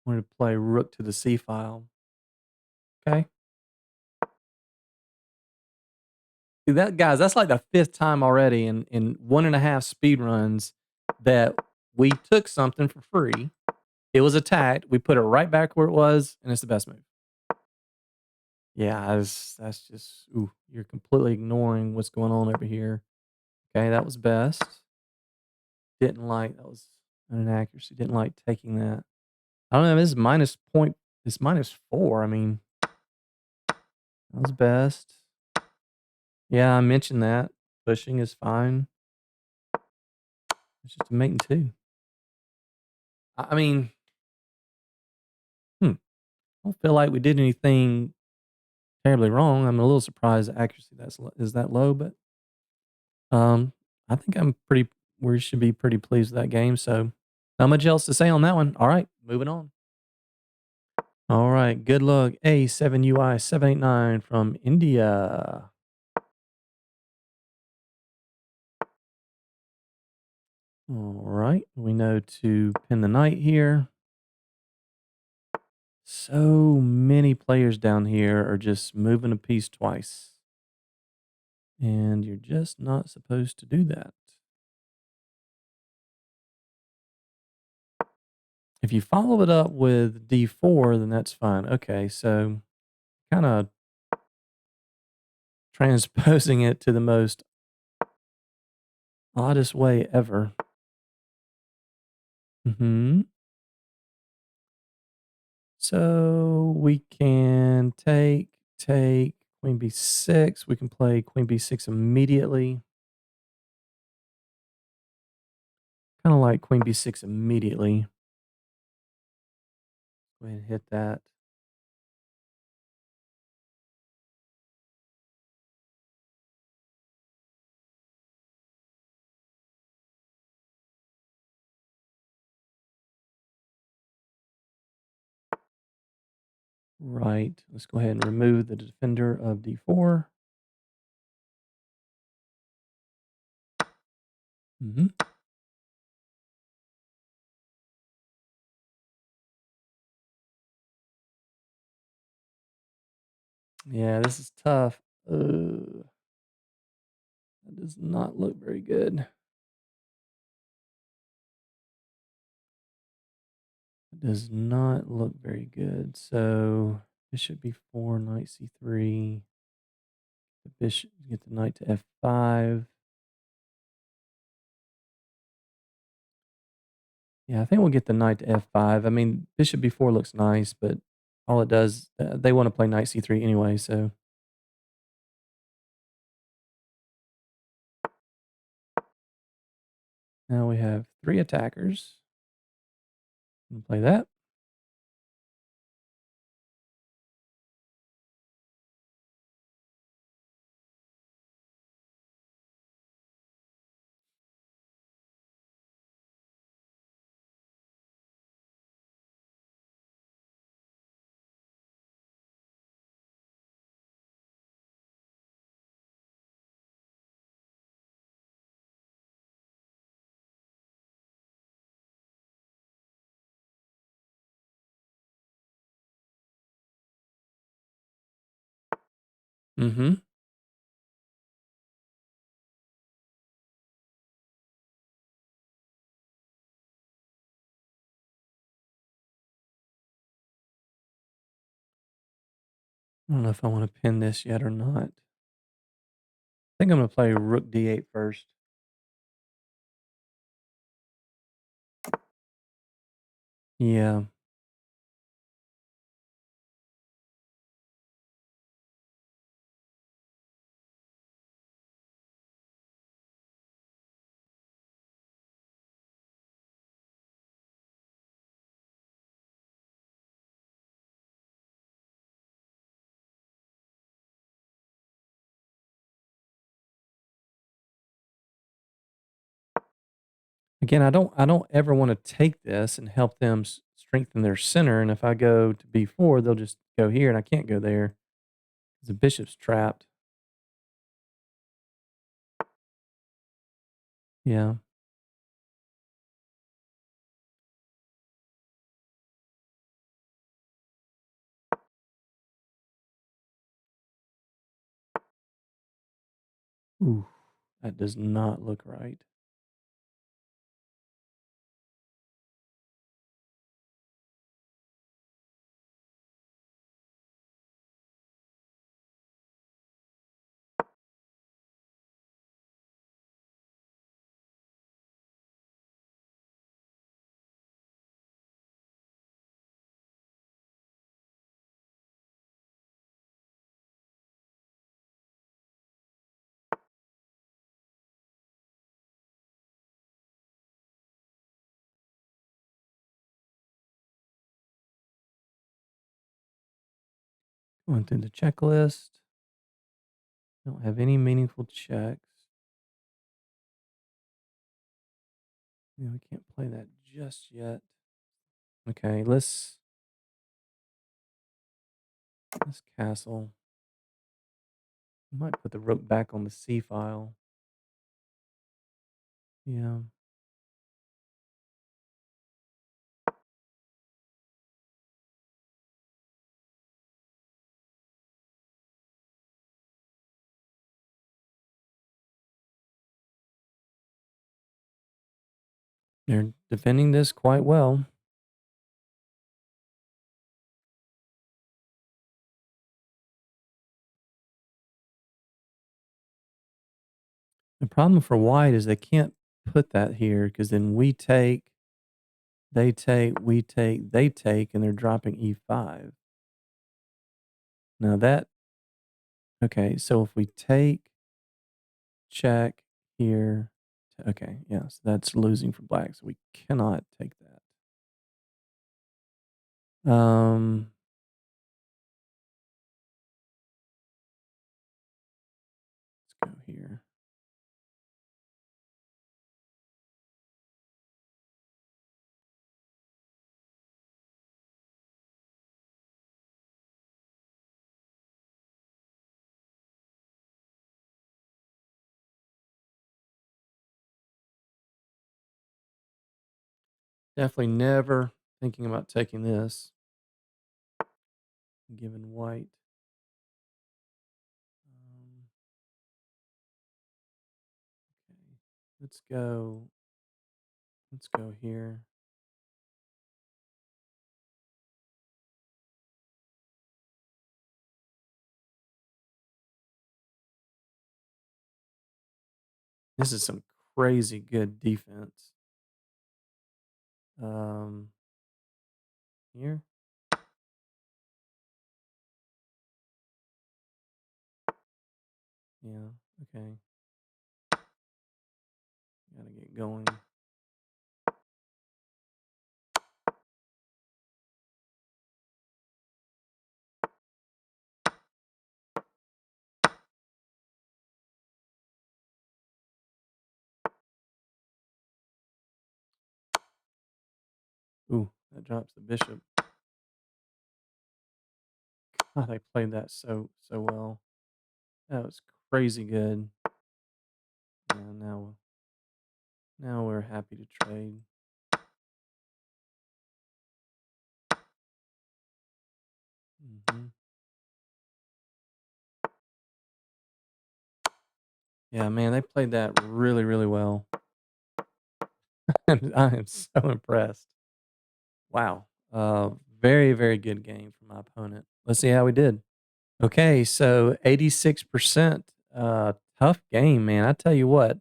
A: Wanted to play rook to the C file. Okay. See that, guys, that's like the 5th time already in 1.5 speed runs that we took something for free. It was attacked. We put it right back where it was, and it's the best move. Yeah, that's just, ooh, you're completely ignoring what's going on over here. Okay, that was best. Didn't like, that was an inaccuracy. Didn't like taking that. I don't know, this is it's -4. I mean, that was best. Yeah, I mentioned that. Pushing is fine. It's just a mate and 2. I mean, I don't feel like we did anything terribly wrong. I'm a little surprised the accuracy is that low, but I think we should be pretty pleased with that game. So not much else to say on that one. All right, moving on. All right, good luck. A7UI789 from India. All right, we know to pin the knight here. So many players down here are just moving a piece twice. And you're just not supposed to do that. If you follow it up with D4, then that's fine. Okay, so kind of transposing it to the most oddest way ever. So we can take queen b6. We can play queen b6 immediately. Kind of like queen b6 immediately. Go ahead and hit that. right. Let's go ahead and remove the defender of d4. Mhm. Yeah, this is tough. That does not look very good. It does not look very good. So bishop b4, knight c3. The bishop get the knight to f5. Yeah, I think we'll get the knight to f5. I mean, bishop b4 looks nice, but all it does, they want to play knight c3 anyway. So now we have 3 attackers. Play that. Mm-hmm. I don't know if I want to pin this yet or not. I think I'm going to play rook d8 first. Yeah. Again, I don't ever want to take this and help them strengthen their center. And if I go to b4, they'll just go here, and I can't go there. The bishop's trapped. Yeah. Ooh, that does not look right. Going through the checklist. Don't have any meaningful checks. Yeah, we can't play that just yet. Okay, let's castle. I might put the rook back on the c file. Yeah. They're defending this quite well. The problem for white is they can't put that here because then we take, they take, we take, they take, and they're dropping e5. Now that, okay, so if we take, check here, okay, yeah, so that's losing for black, so we cannot take that. Let's go here. Definitely never thinking about taking this. Given white. Um, okay. Let's go. Let's go here. This is some crazy good defense. Um, here. Yeah. Okay. Gotta get going. Ooh, that drops the bishop. God, they played that so well. That was crazy good. Yeah, now we're happy to trade. Hmm. Yeah, man, they played that really well. I am so impressed. Wow. Very good game from my opponent. Let's see how we did. Okay, so 86%. Tough game, man. I tell you what,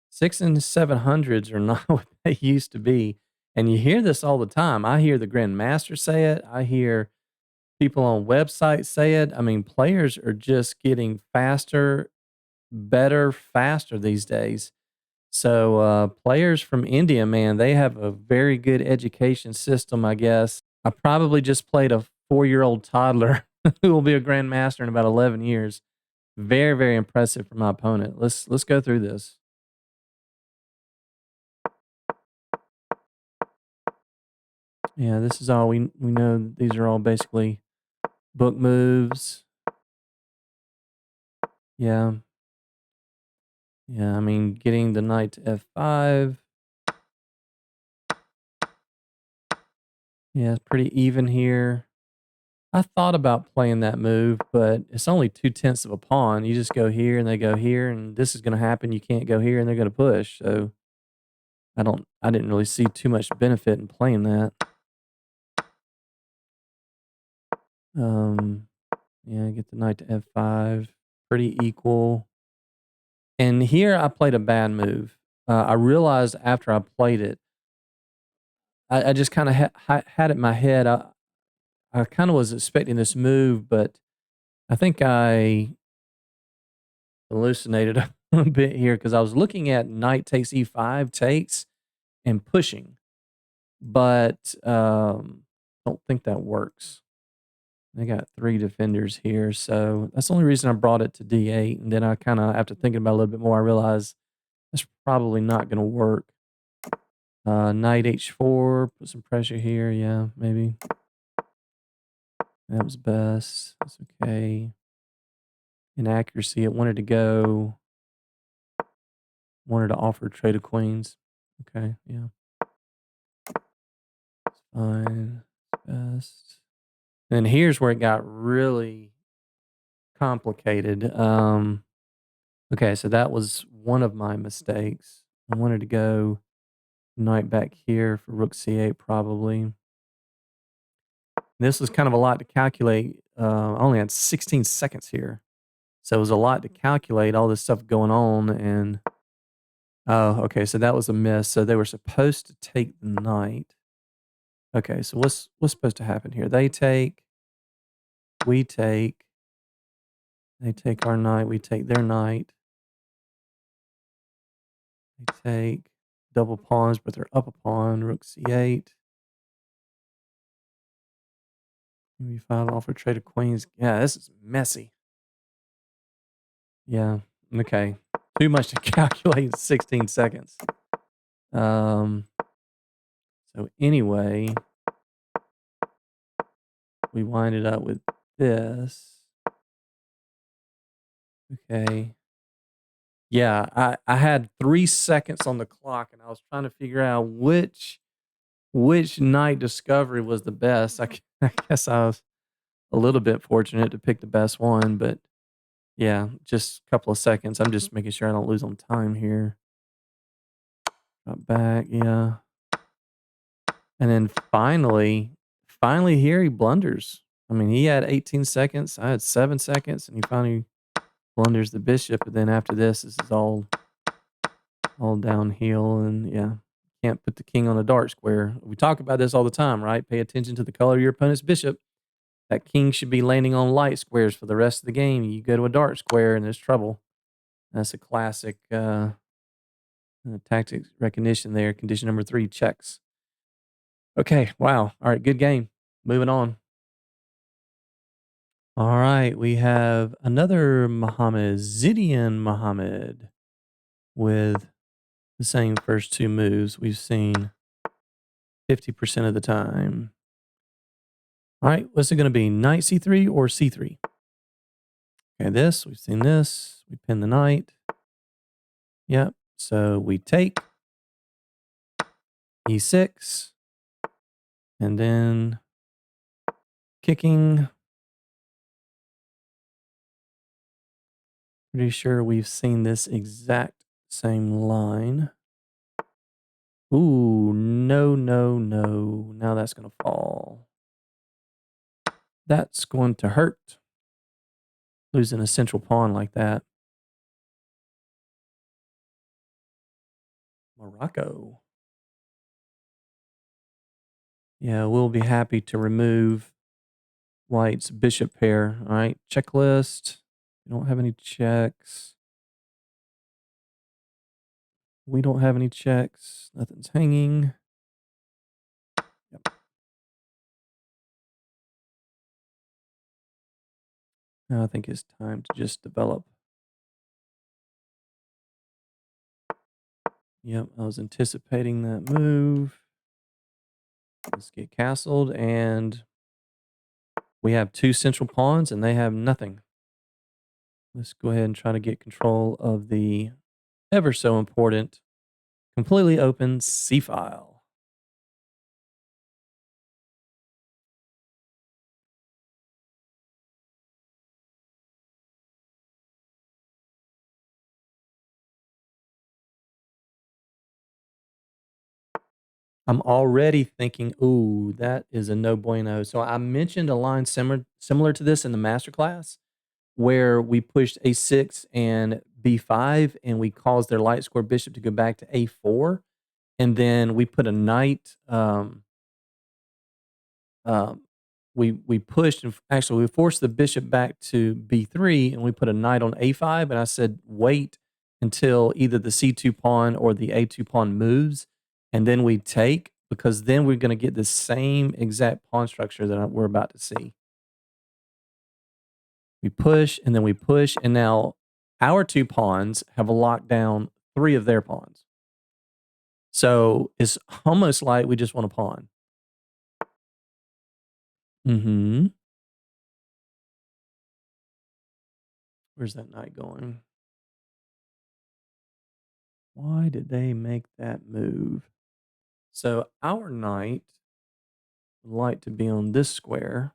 A: 6 and 700s are not what they used to be. And you hear this all the time. I hear the Grandmaster say it. I hear people on websites say it. I mean, players are just getting faster, better, faster these days. So, players from India, man, they have a very good education system, I guess. I probably just played a 4-year-old toddler who will be a grandmaster in about 11 years. Very impressive for my opponent. Let's go through this. Yeah, this is all we know. These are all basically book moves. Yeah. Yeah, I mean, getting the knight to f5. Yeah, it's pretty even here. I thought about playing that move, but it's only 2/10 of a pawn. You just go here and they go here, and this is gonna happen. You can't go here and they're gonna push. So I didn't really see too much benefit in playing that. Um, yeah, get the knight to f5. Pretty equal. And here I played a bad move. I realized after I played it, I just kind of had it in my head. I kind of was expecting this move, but I think I hallucinated a bit here because I was looking at knight takes e5 takes and pushing, but don't think that works. They got 3 defenders here, so that's the only reason I brought it to d8, and then I kinda after thinking about it a little bit more, I realized that's probably not gonna work. Knight h4, put some pressure here, yeah, maybe. That was best. That's okay. Inaccuracy, it wanted to offer trade of queens. Okay, yeah, fine, best. And here's where it got really complicated. Okay, so that was one of my mistakes. I wanted to go knight back here for rook c8 probably. This was kind of a lot to calculate. I only had 16 seconds here. So it was a lot to calculate all this stuff going on and oh, okay, so that was a miss. So they were supposed to take the knight. Okay, so what's supposed to happen here? They take, we take, they take our knight, we take their knight. They take double pawns, but they're up a pawn, rook c8. Maybe 5 offer trade of queens. Yeah, this is messy. Yeah. Okay. Too much to calculate in 16 seconds. Um, so anyway, we winded up with this. Okay. Yeah, I had 3 seconds on the clock and I was trying to figure out which which knight discovery was the best. I guess I was a little bit fortunate to pick the best one, but yeah, just a couple of seconds. I'm just making sure I don't lose on time here. Got back, yeah. And then finally here he blunders. I mean, he had 18 seconds. I had 7 seconds, and he finally blunders the bishop. And then after this is all downhill. And yeah, can't put the king on a dark square. We talk about this all the time, right? Pay attention to the color of your opponent's bishop. That king should be landing on light squares for the rest of the game. You go to a dark square, and there's trouble. That's a classic tactics recognition there. Condition number 3 checks. Okay, wow. All right, good game. Moving on. All right, we have another Muhammad, Zidian Muhammad, with the same first 2 moves we've seen 50% of the time. All right, what's it going to be? Knight c3 or c3? Okay, we've seen this. We pin the knight. Yep. So we take e6, and then kicking. Pretty sure we've seen this exact same line. Ooh, no, no, no. Now that's going to fall. That's going to hurt. Losing a central pawn like that. Morocco. Yeah, we'll be happy to remove White's bishop pair. All right, checklist. We don't have any checks. We don't have any checks. Nothing's hanging. Yep. Now I think it's time to just develop. Yep, I was anticipating that move. Let's get castled, and we have 2 central pawns, and they have nothing. Let's go ahead and try to get control of the ever so important, completely open C file. I'm already thinking, ooh, that is a no bueno. So I mentioned a line similar to this in the masterclass where we pushed a6 and b5 and we caused their light square bishop to go back to a4. And then we put a knight, um, we pushed and actually we forced the bishop back to b3 and we put a knight on a5. And I said, wait until either the c2 pawn or the a2 pawn moves, and then we take, because then we're going to get the same exact pawn structure that we're about to see. We push and then we push, and now our 2 pawns have locked down 3 of their pawns. So it's almost like we just want a pawn. Mm-hmm. Where's that knight going? Why did they make that move? So our knight would like to be on this square.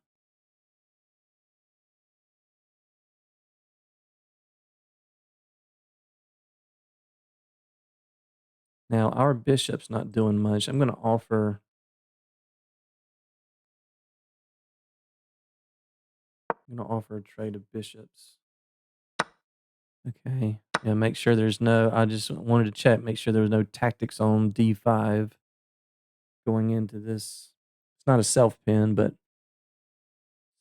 A: Now our bishop's not doing much. I'm going to offer a trade of bishops. Okay. Yeah, make sure there's no, I just wanted to check, make sure there was no tactics on d5 going into this. It's not a self pin, but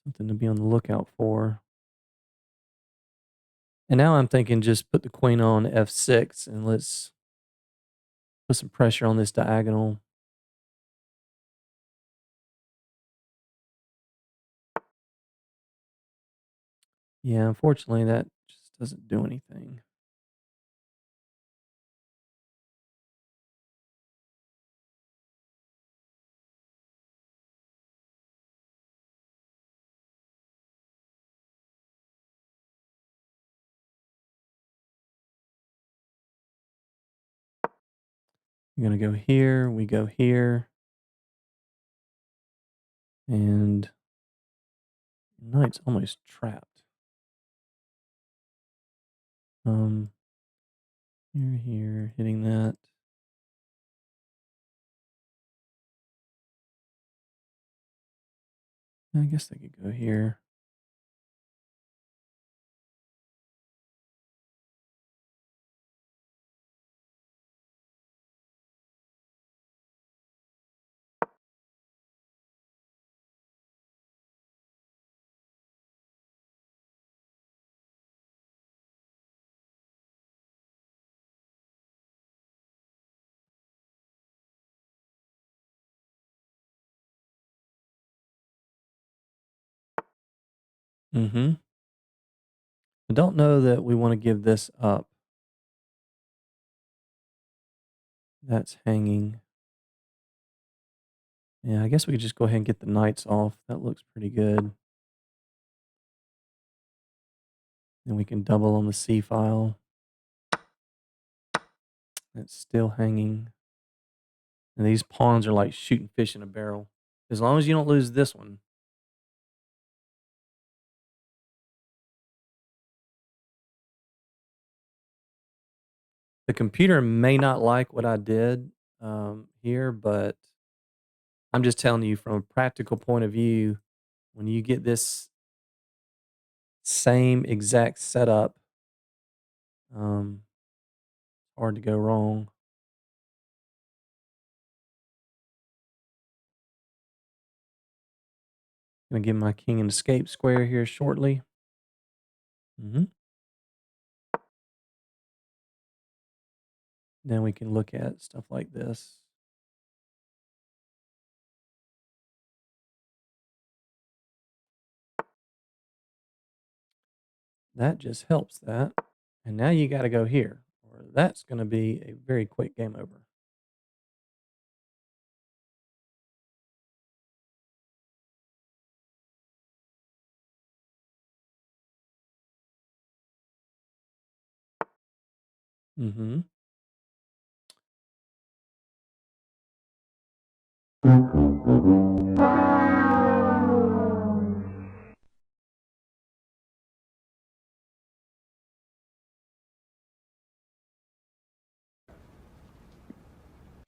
A: something to be on the lookout for. And now I'm thinking just put the queen on f6 and let's put some pressure on this diagonal. Yeah, unfortunately, that just doesn't do anything. We're going to go here. We go here. And knight's almost trapped. Here, hitting that. I guess they could go here. Mm-hmm. I don't know that we want to give this up. That's hanging. Yeah, I guess we could just go ahead and get the knights off. That looks pretty good. Then we can double on the C file. It's still hanging. And these pawns are like shooting fish in a barrel. As long as you don't lose this one. The computer may not like what I did here, but I'm just telling you from a practical point of view, when you get this same exact setup, um, hard to go wrong. Gonna give my king an escape square here shortly. Hmm. Then we can look at stuff like this. That just helps that. And now you got to go here, or that's going to be a very quick game over. Mm-hmm.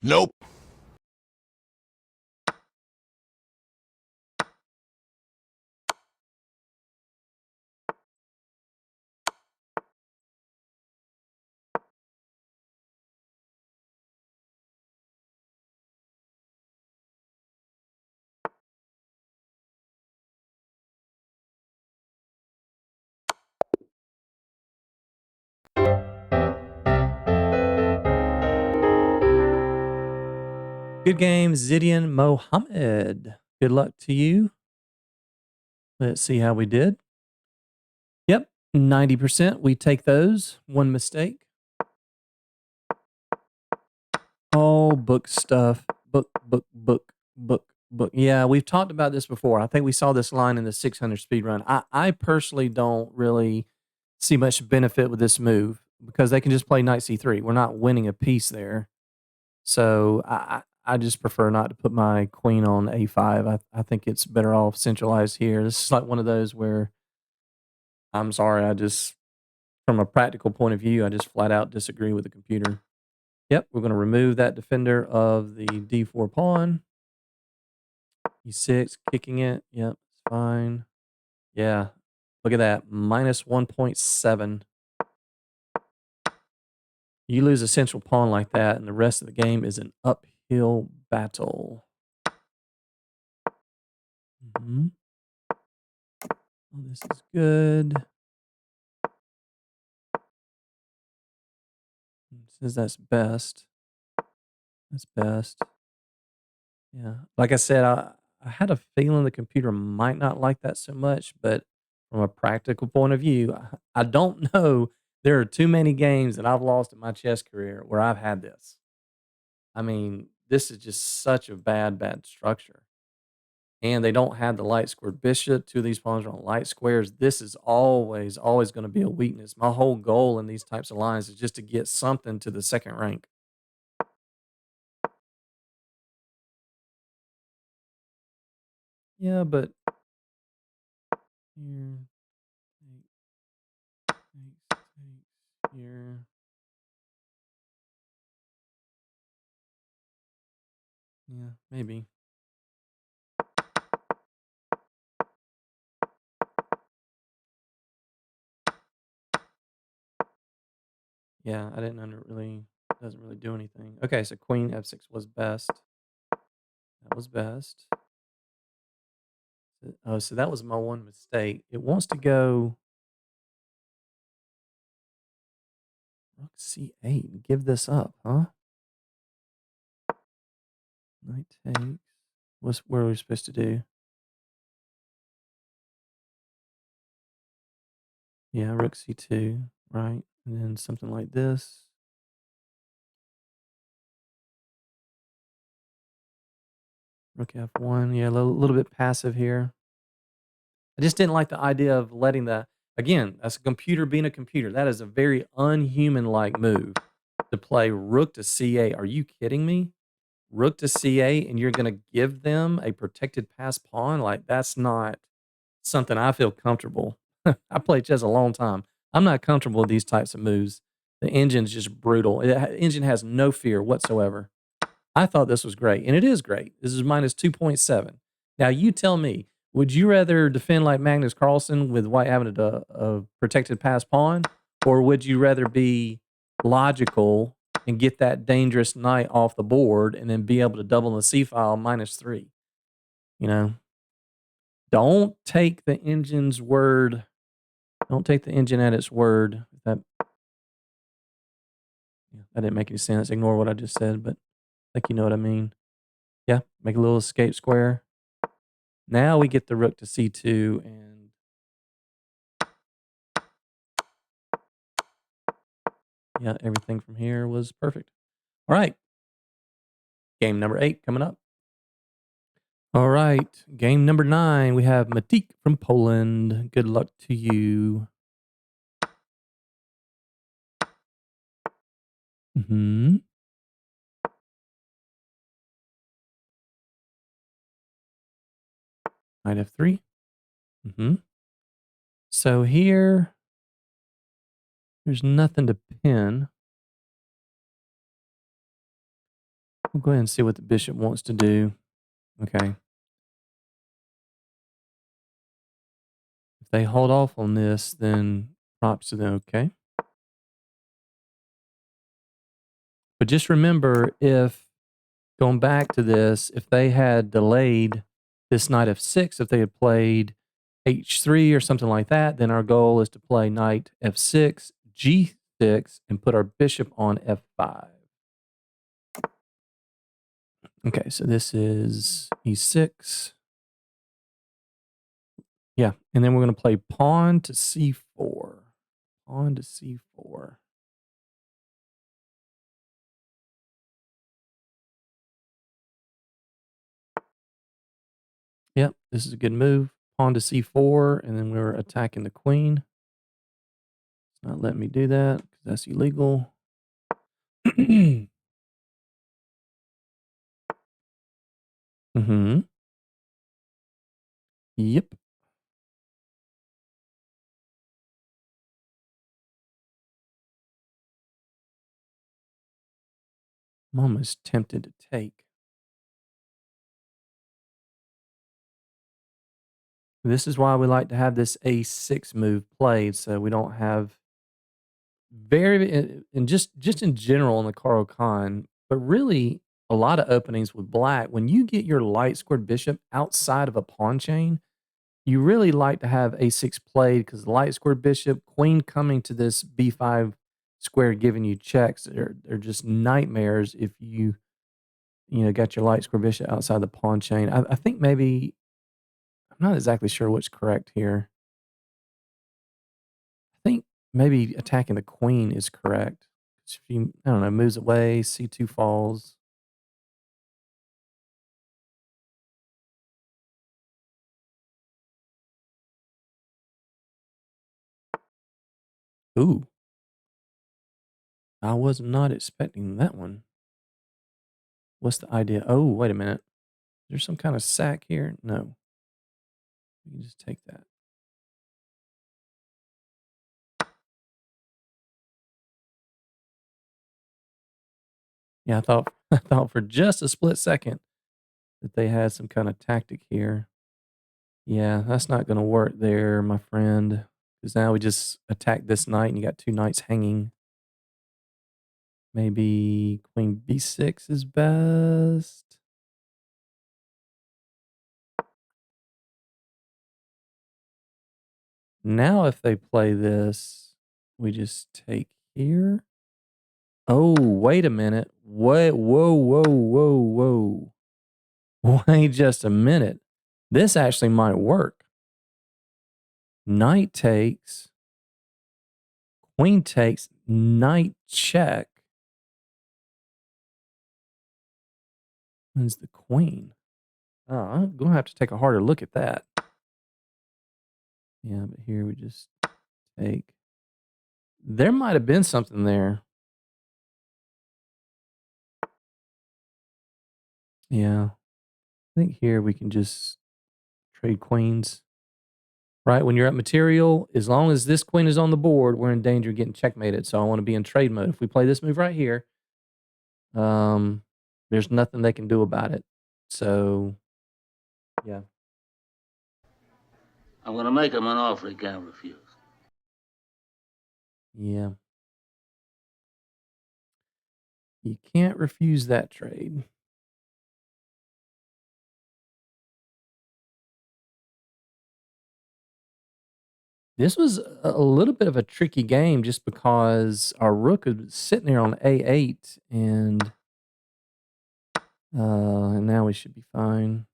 B: Nope.
A: Good game, Zidian Mohammed. Good luck to you. Let's see how we did. Yep, 90%. We take those. One mistake. Oh, book stuff. Book. Yeah, we've talked about this before. I think we saw this line in the 600 speed run. I personally don't really see much benefit with this move because they can just play knight c3. We're not winning a piece there. So I just prefer not to put my queen on a5. I think it's better off centralized here. This is like one of those where I'm sorry, I just from a practical point of view, I just flat out disagree with the computer. Yep, we're going to remove that defender of the d4 pawn. e6, kicking it. Yep, it's fine. Yeah, look at that, minus 1.7. You lose a central pawn like that, and the rest of the game is an uphill battle. Mm-hmm. Oh, this is good. It says that's best. That's best. Yeah. Like I said, I had a feeling the computer might not like that so much, but from a practical point of view, I don't know. There are too many games that I've lost in my chess career where I've had this. I mean, this is just such a bad structure. And they don't have the light squared bishop. Two of these pawns are on light squares. This is always going to be a weakness. My whole goal in these types of lines is just to get something to the second rank. Yeah, but here, takes here. Yeah, maybe. Yeah, I didn't under really doesn't really do anything. Okay, so queen f6 was best. That was best. Oh, so that was my one mistake. It wants to go rook c8 and give this up, huh? Knight takes. What are we supposed to do? Yeah, rook c2, right? And then something like this. Rook f1. Yeah, a little bit passive here. I just didn't like the idea of letting the again, as a computer being a computer, that is a very unhuman-like move to play rook to c8. Are you kidding me? Rook to c8 and you're gonna give them a protected pass pawn? Like, that's not something I feel comfortable. I played chess a long time. I'm not comfortable with these types of moves. The engine's just brutal. Engine has no fear whatsoever. I thought this was great, and it is great. This is minus 2.7. Now, you tell me, would you rather defend like Magnus Carlsen with white having a protected pass pawn, or would you rather be logical and get that dangerous knight off the board and then be able to double the C file -3? You know, don't take the engine's word. Don't take the engine at its word. That didn't make any sense. Ignore what I just said, but I think you know what I mean. Yeah, make a little escape square. Now we get the rook to c2, and yeah, everything from here was perfect. All right, game number 8 coming up. All right, game number 9. We have Matik from Poland. Good luck to you. Hmm. Knight f3. Hmm. So here, there's nothing to pin. We'll go ahead and see what the bishop wants to do. Okay. If they hold off on this, then props to them. Okay. But just remember, if going back to this, if they had delayed this knight f6, if they had played h3 or something like that, then our goal is to play knight f6, g6, and put our bishop on f5. Okay, so this is e6. Yeah, and then we're going to play pawn to c4. Pawn to c4. Yep, this is a good move. Pawn to c4, and then we're attacking the queen. It's not letting me do that because that's illegal. Mm-hmm. Yep. I'm almost tempted to take. This is why we like to have this a6 move played, so we don't have and just in general in the Caro-Kann, but really a lot of openings with black. When you get your light squared bishop outside of a pawn chain, you really like to have a6 played because the light squared bishop, queen coming to this b5 square giving you checks. They're just nightmares if you know got your light square bishop outside the pawn chain. I think maybe I'm not exactly sure what's correct here. I think maybe attacking the queen is correct. If she, I don't know, moves away, c2 falls. Ooh, I was not expecting that one. What's the idea? Oh, wait a minute. Is there some kind of sack here? No. We can just take that. Yeah, I thought I thought for just a split second that they had some kind of tactic here. Yeah, that's not gonna work there, my friend. Because now we just attack this knight and you got 2 knights hanging. Maybe queen b6 is best. Now if they play this, we just take here. Oh, wait a minute. Wait, whoa, whoa, whoa, whoa. Wait just a minute. This actually might work. Knight takes, queen takes, knight check. When's the queen? Oh, I'm gonna have to take a harder look at that. Yeah, but here we just take. There might have been something there. Yeah. I think here we can just trade queens. Right? When you're at material, as long as this queen is on the board, we're in danger of getting checkmated. So I want to be in trade mode. If we play this move right here, um, there's nothing they can do about it. So, yeah.
D: I'm going to make him an offer he can't refuse.
A: Yeah. You can't refuse that trade. This was a little bit of a tricky game just because our rook is sitting there on A8 and now we should be fine.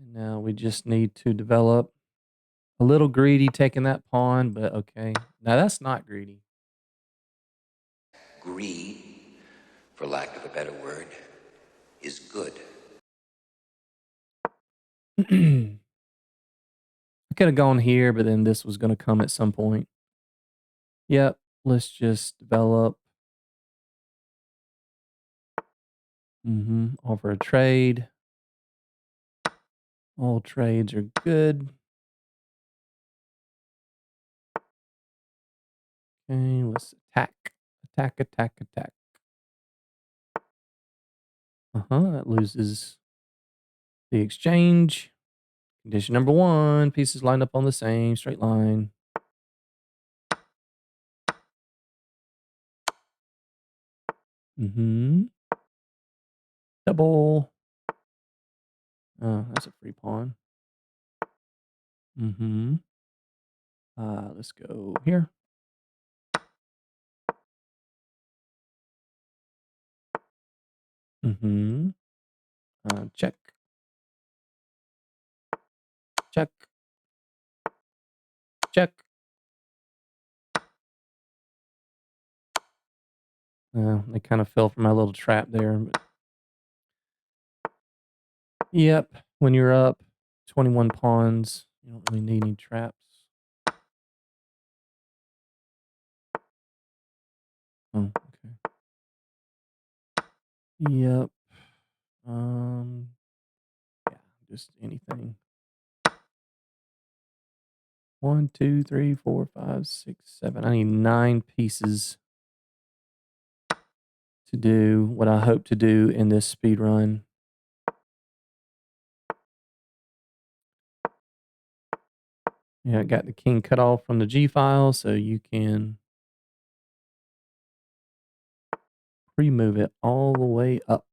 A: And now we just need to develop. A little greedy taking that pawn, but okay. Now that's not greedy.
E: Greed, for lack of a better word, is good.
A: I could have gone here, but then this was going to come at some point. Yep, let's just develop. Offer a trade. All trades are good. Okay, let's attack. Attack, attack, attack. That loses the exchange. Condition number 1, pieces lined up on the same straight line. Double. Oh, that's a free pawn. Let's go here. Check. Check. Check. They kind of fell for my little trap there. But yep, when you're up 21 pawns, you don't really need any traps. Oh, okay. Yep. Yeah, just anything. 1, 2, 3, 4, 5, 6, 7. I need 9 pieces to do what I hope to do in this speed run. Yeah, I got the king cut off from the G file, so you can pre-move it all the way up.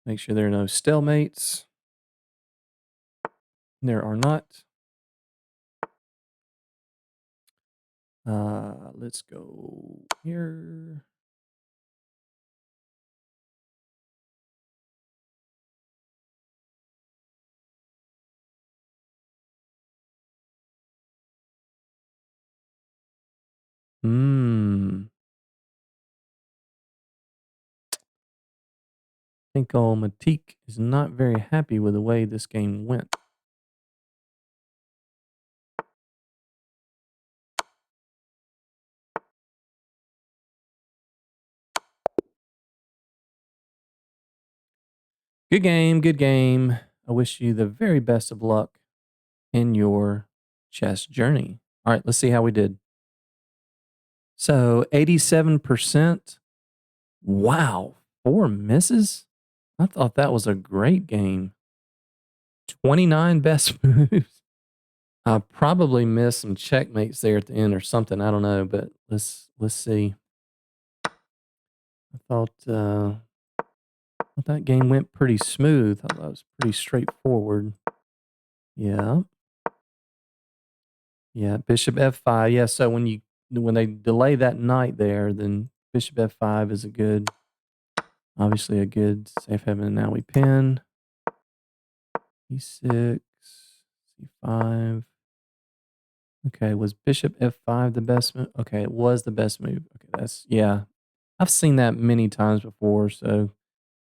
A: Make sure there are no stalemates. There are not. Let's go here. I think old Matik is not very happy with the way this game went. Good game, good game. I wish you the very best of luck in your chess journey. All right, let's see how we did. So 87%. Wow, 4 misses? I thought that was a great game. 29 best moves. I probably missed some checkmates there at the end or something. I don't know, but let's see. I thought that game went pretty smooth. I thought that was pretty straightforward. Yeah. Yeah, bishop f5. Yeah, so when they delay that knight there, then bishop f5 is obviously a good safe haven. Now we pin. e6, c5. Okay, was bishop f5 the best move? Okay, it was the best move. Okay, yeah. I've seen that many times before, so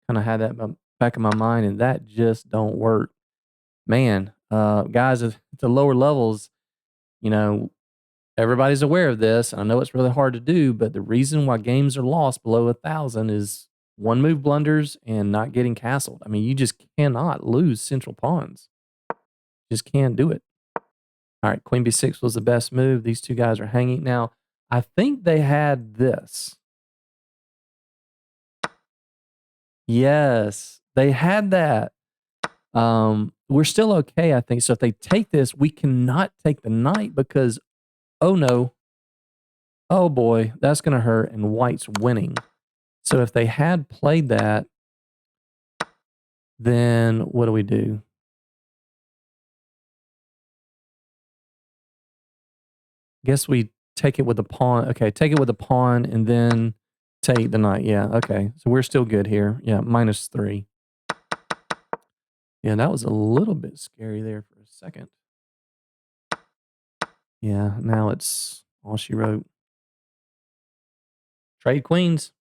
A: kind of had that in the back of my mind, and that just don't work. Man, guys at the lower levels, you know, everybody's aware of this. I know it's really hard to do, but the reason why games are lost below 1,000 is one move blunders and not getting castled. I mean, you just cannot lose central pawns. Just can't do it. All right, queen b6 was the best move. These two guys are hanging. Now, I think they had this. Yes, they had that. We're still okay, I think. So if they take this, we cannot take the knight because, oh no, oh boy, that's going to hurt, and white's winning. So if they had played that, then what do we do? Guess we take it with the pawn. Okay, take it with the pawn and then take the knight. Yeah, okay. So we're still good here. Yeah, -3. Yeah, that was a little bit scary there for a second. Yeah, now it's all she wrote. Trade queens.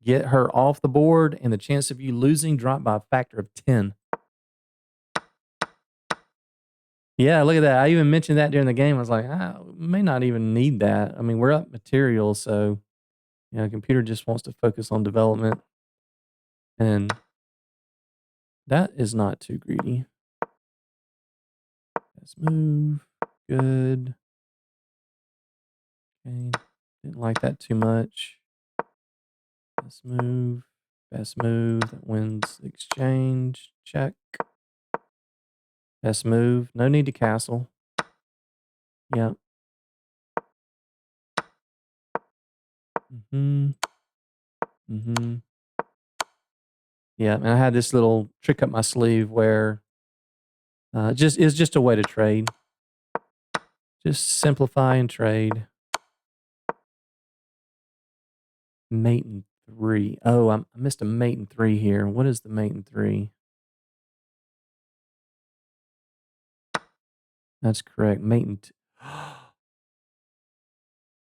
A: Get her off the board, and the chance of you losing drop by a factor of 10. Yeah, look at that. I even mentioned that during the game. I was like, we may not even need that. I mean, we're up material, so computer just wants to focus on development. And that is not too greedy. Let's move. Good. Okay. Didn't like that too much. Best move. Best move. That wins the exchange. Check. Best move. No need to castle. Yep. Mm-hmm. Mm-hmm. Yeah, and I had this little trick up my sleeve where it's just a way to trade. Just simplify and trade. Mate in 3. Oh, I missed a mate in 3 here. What is the mate in 3? That's correct. Mate in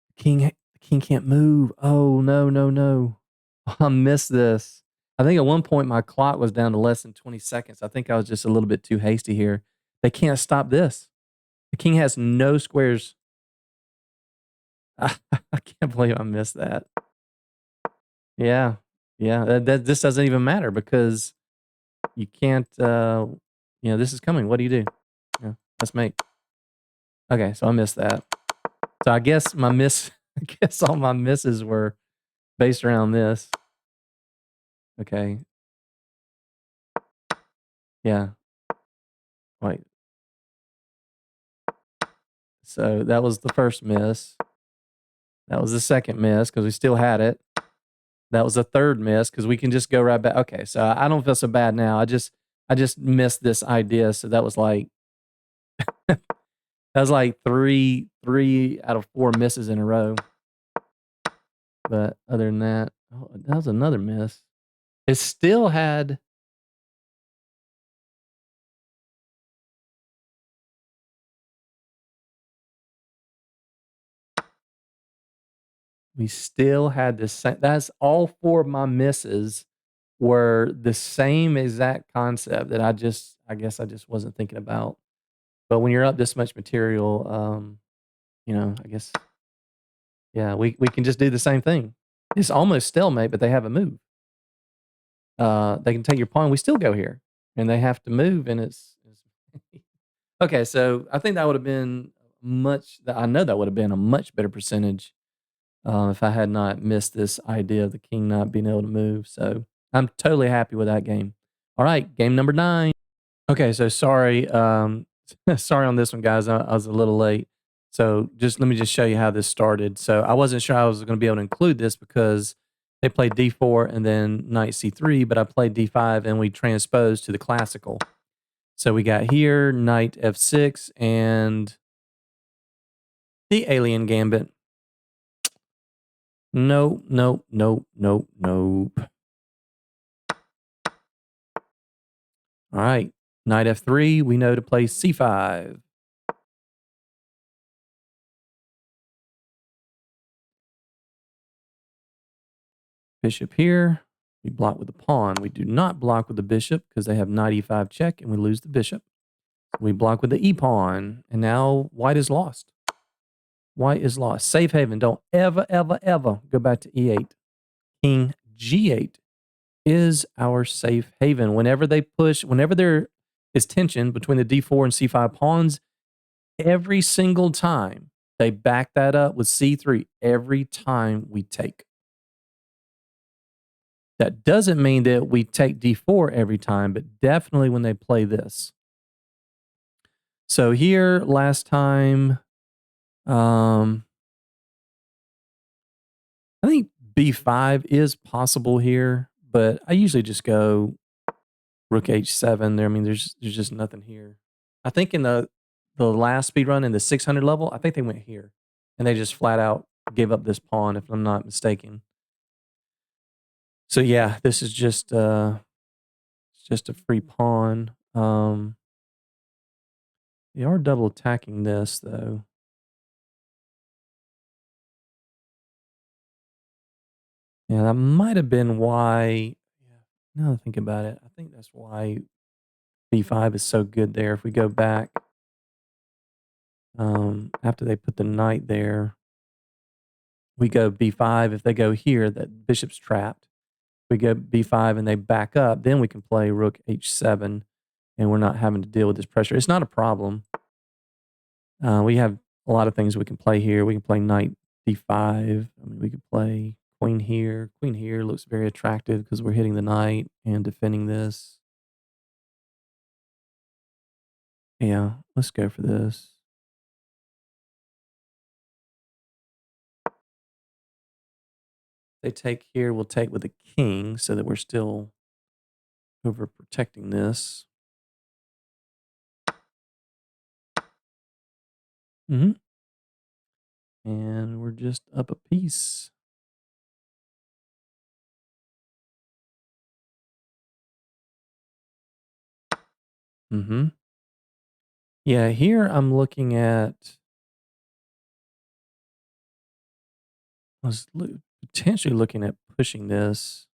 A: the king can't move. Oh, no, no, no. I missed this. I think at one point my clock was down to less than 20 seconds. I think I was just a little bit too hasty here. They can't stop this. The king has no squares. I can't believe I missed that. Yeah. Yeah. This doesn't even matter because you can't, this is coming. What do you do? Yeah, let's make. Okay. So I missed that. So I guess I guess all my misses were based around this. Okay. Yeah. Wait. So that was the first miss. That was the second miss because we still had it. That was the third miss because we can just go right back. Okay, so I don't feel so bad now. I just missed this idea. So that was like three out of 4 misses in a row. But other than that, that was another miss. It still had. We still had the same. That's all 4 of my misses were the same exact concept that I guess I just wasn't thinking about. But when you're up this much material, I guess, yeah, we can just do the same thing. It's almost stalemate, but they have a move. they can take your pawn. We still go here, and they have to move, and it's okay. So I think that would have been much. I know that would have been a much better percentage if I had not missed this idea of the king not being able to move. So I'm totally happy with that game. All right, game number 9. Okay, so sorry, sorry on this one, guys. I was a little late. So just let me just show you how this started. So I wasn't sure I was going to be able to include this because they played D4 and then knight C3, but I played D5 and we transposed to the classical. So we got here knight F6 and the alien gambit. Nope, nope, nope, nope, nope. All right, knight F3. We know to play C5. Bishop here. We block with the pawn. We do not block with the bishop because they have knight e5 check and we lose the bishop. We block with the e-pawn. And now white is lost. White is lost. Safe haven. Don't ever, ever, ever go back to e8. King g8 is our safe haven. Whenever they push, whenever there is tension between the d4 and c5 pawns, every single time they back that up with c3 every time we take. That doesn't mean that we take d4 every time, but definitely when they play this. So here, last time, I think b5 is possible here, but I usually just go rook h7 there. I mean, there's just nothing here. I think in the last speed run in the 600 level, I think they went here, and they just flat out gave up this pawn, if I'm not mistaken. So yeah, this is just a free pawn. They are double attacking this, though. Yeah, that might have been why. Yeah, now that I think about it, I think that's why b5 is so good there. If we go back, after they put the knight there, we go b5. If they go here, that bishop's trapped. We go b5 and they back up, then we can play rook h7, and we're not having to deal with this pressure. It's not a problem. We have a lot of things we can play here. We can play knight d5. I mean, we could play queen here. Queen here looks very attractive because we're hitting the knight and defending this. Yeah, let's go for this. They take here, we'll take with the king so that we're still over protecting this. Mm-hmm. And we're just up a piece. Mm-hmm. Yeah, here I'm looking at, I was potentially looking at pushing this.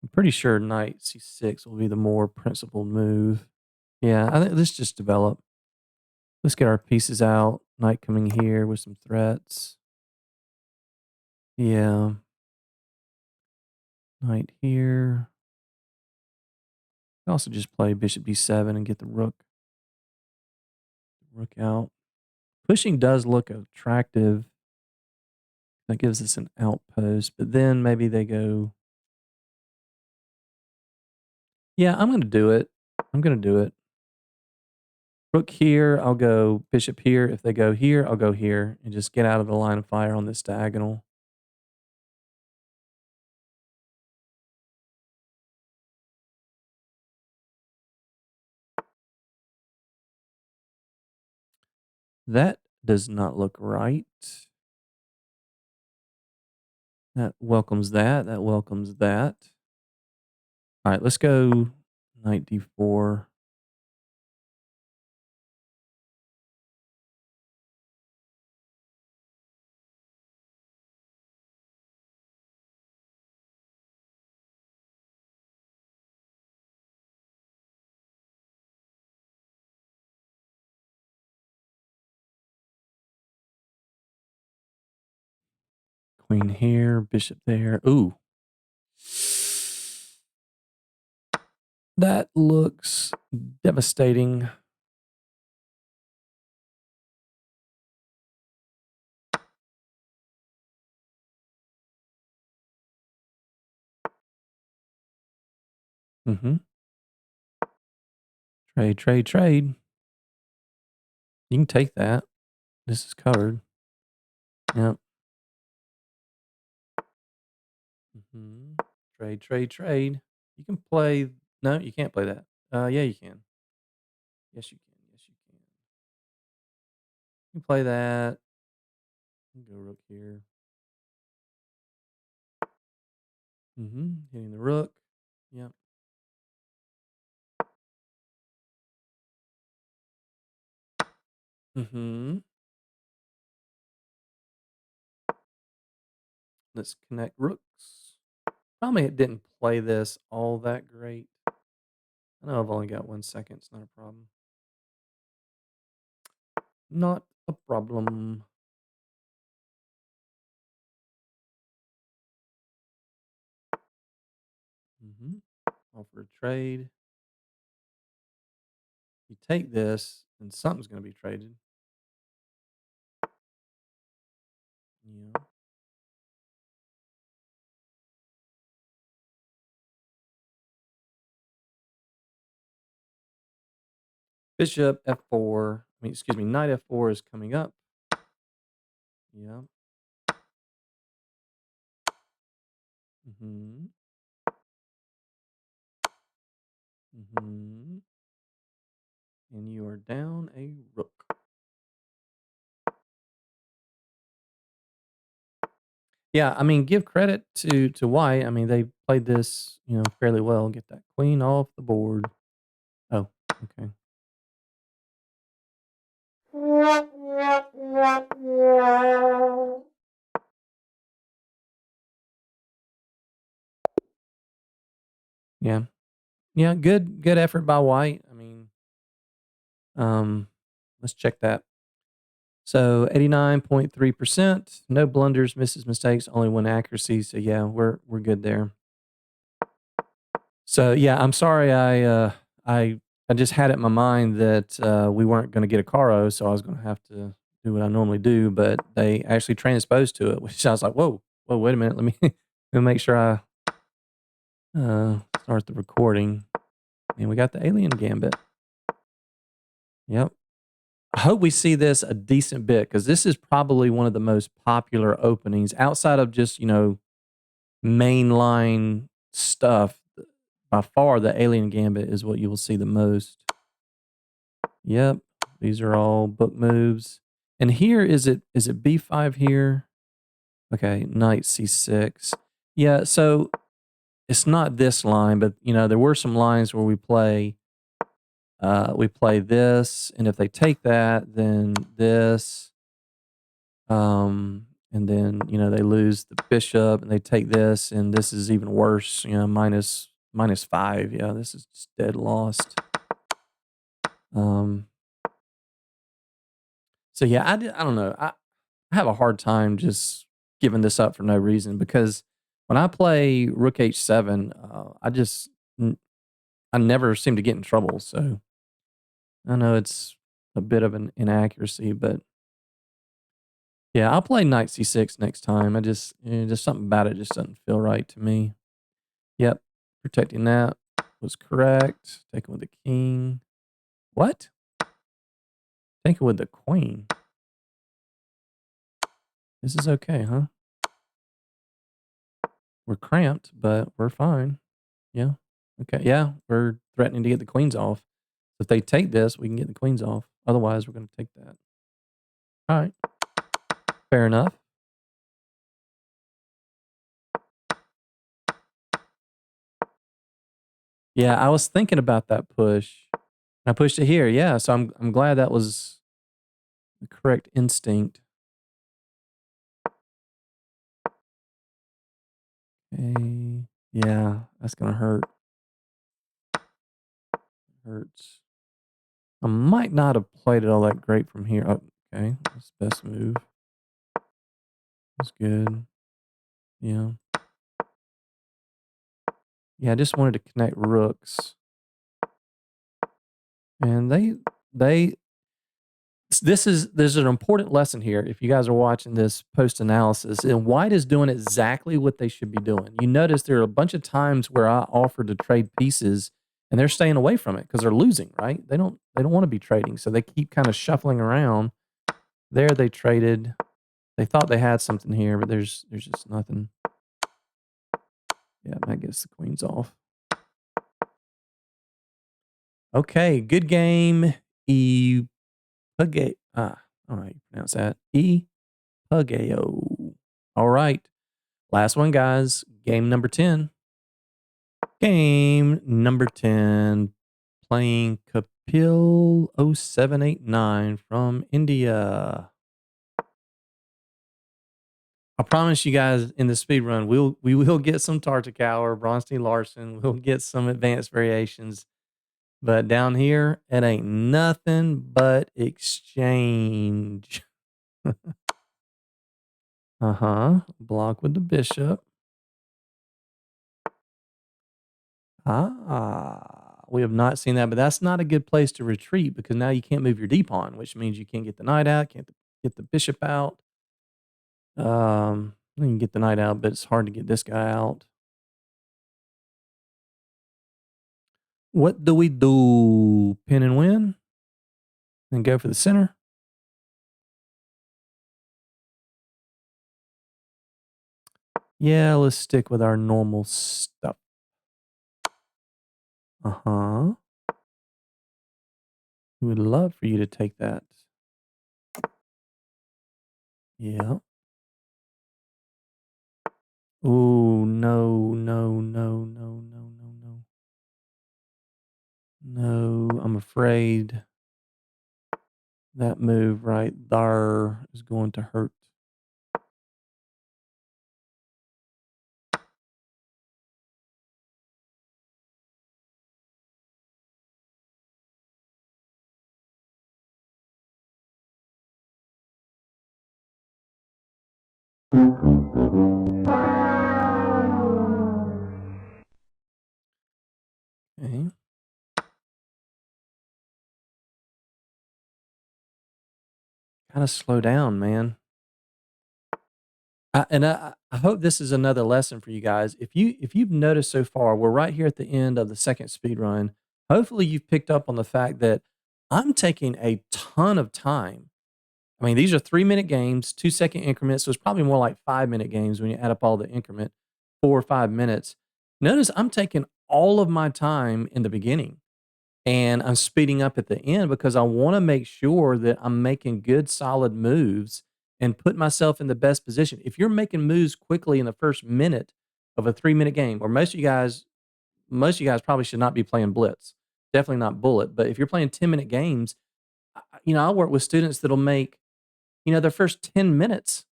A: I'm pretty sure knight c6 will be the more principled move. Yeah, I think let's just develop. Let's get our pieces out. Knight coming here with some threats. Yeah. Knight here. Also just play bishop b7 and get the rook out. Pushing does look attractive. That gives us an outpost, but then maybe they go. Yeah, I'm going to do it. I'm going to do it. Rook here, I'll go bishop here. If they go here, I'll go here and just get out of the line of fire on this diagonal. That does not look right. That welcomes that. That welcomes that. All right, let's go knight d4. Queen here, bishop there. Ooh. That looks devastating. Mm-hmm. Trade, trade, trade. You can take that. This is covered. Yep. Mm-hmm. Trade, trade, trade. You can play. No, you can't play that. Yeah, you can. Yes, you can. Yes, you can. You can play that. You can go rook here. Mm-hmm. Hitting the rook. Yep. Mm-hmm. Let's connect rooks. Probably it didn't play this all that great. I know I've only got 1 second. It's not a problem. Not a problem. Mm-hmm. Offer a trade. You take this, and something's going to be traded. Yeah. Bishop f4. I mean, excuse me, knight f4 is coming up. Yeah. Mm-hmm. Mm-hmm. And you are down a rook. Yeah, I mean, give credit to White. I mean, they played this, fairly well. Get that queen off the board. Oh, okay. Yeah. Yeah, good effort by White. I mean, um, let's check that. So 89.3%, no blunders, misses, mistakes, only one accuracy. So yeah, we're good there. So yeah, I'm sorry I just had it in my mind that we weren't going to get a Caro, so I was going to have to do what I normally do, but they actually transposed to it, which I was like, whoa, wait a minute, let me let me make sure I start the recording. And we got the alien gambit. Yep. I hope we see this a decent bit because this is probably one of the most popular openings outside of just, mainline stuff. By far, the alien gambit is what you will see the most. Yep. These are all book moves. And here is it b5 here? Okay, knight c6. Yeah, so it's not this line, but there were some lines where we play this, and if they take that, then this. And then, they lose the bishop and they take this, and this is even worse, minus 5. Yeah, this is just dead lost. Um, so yeah, I don't know. I have a hard time just giving this up for no reason because when I play Rook H7, I never seem to get in trouble. So I know it's a bit of an inaccuracy, but yeah, I'll play Knight C6 next time. Just something about it just doesn't feel right to me. Yep, protecting that was correct. Taking with the king. What? Taking with the queen. This is okay, huh? We're cramped, but we're fine. Yeah. Okay. Yeah, we're threatening to get the queens off. If they take this, we can get the queens off. Otherwise, we're going to take that. All right. Fair enough. Yeah, I was thinking about that push. I pushed it here. Yeah, so I'm glad that was the correct instinct. Okay. Yeah, that's gonna hurt. Hurts. I might not have played it all that great from here. Oh, okay, that's the best move. That's good. Yeah. Yeah, I just wanted to connect rooks. And they there's an important lesson here if you guys are watching this post analysis, and White is doing exactly what they should be doing. You notice there are a bunch of times where I offered to trade pieces and they're staying away from it because they're losing, right? They don't want to be trading, so they keep kind of shuffling around. There they traded. They thought they had something here, but there's just nothing. Yeah, that gets the queens off. Okay, good game. Pugay. I don't know how you pronounce that. Pugeo. All right. Last one, guys. Game number 10. Game number 10. Playing Kapil 0789 from India. I promise you guys in the speed run, we will get some Tartakower, Bronstein Larson. We'll get some advanced variations. But down here, it ain't nothing but exchange. Block with the bishop. We have not seen that, but that's not a good place to retreat because now you can't move your D pawn, which means you can't get the knight out, can't get the bishop out. You can get the knight out, but it's hard to get this guy out. What do we do? Pin and win? And go for the center? Yeah, let's stick with our normal stuff. We would love for you to take that. Yeah. Oh, no, no, no, no, no, no, no. No, I'm afraid that move right there is going to hurt. Okay. Kind of slow down, man. I hope this is another lesson for you guys. If you've noticed so far, we're right here at the end of the second speed run. Hopefully you've picked up on the fact that I'm taking a ton of time. I mean, these are 3-minute games, 2-second increments, so it's probably more like 5-minute games when you add up all the increment, 4 or 5 minutes. Notice I'm taking all of my time in the beginning and I'm speeding up at the end because I want to make sure that I'm making good, solid moves and put myself in the best position. If you're making moves quickly in the first minute of a 3-minute game, or most of you guys probably should not be playing blitz, definitely not bullet. But if you're playing 10-minute games, I work with students that'll make their first 10 minutes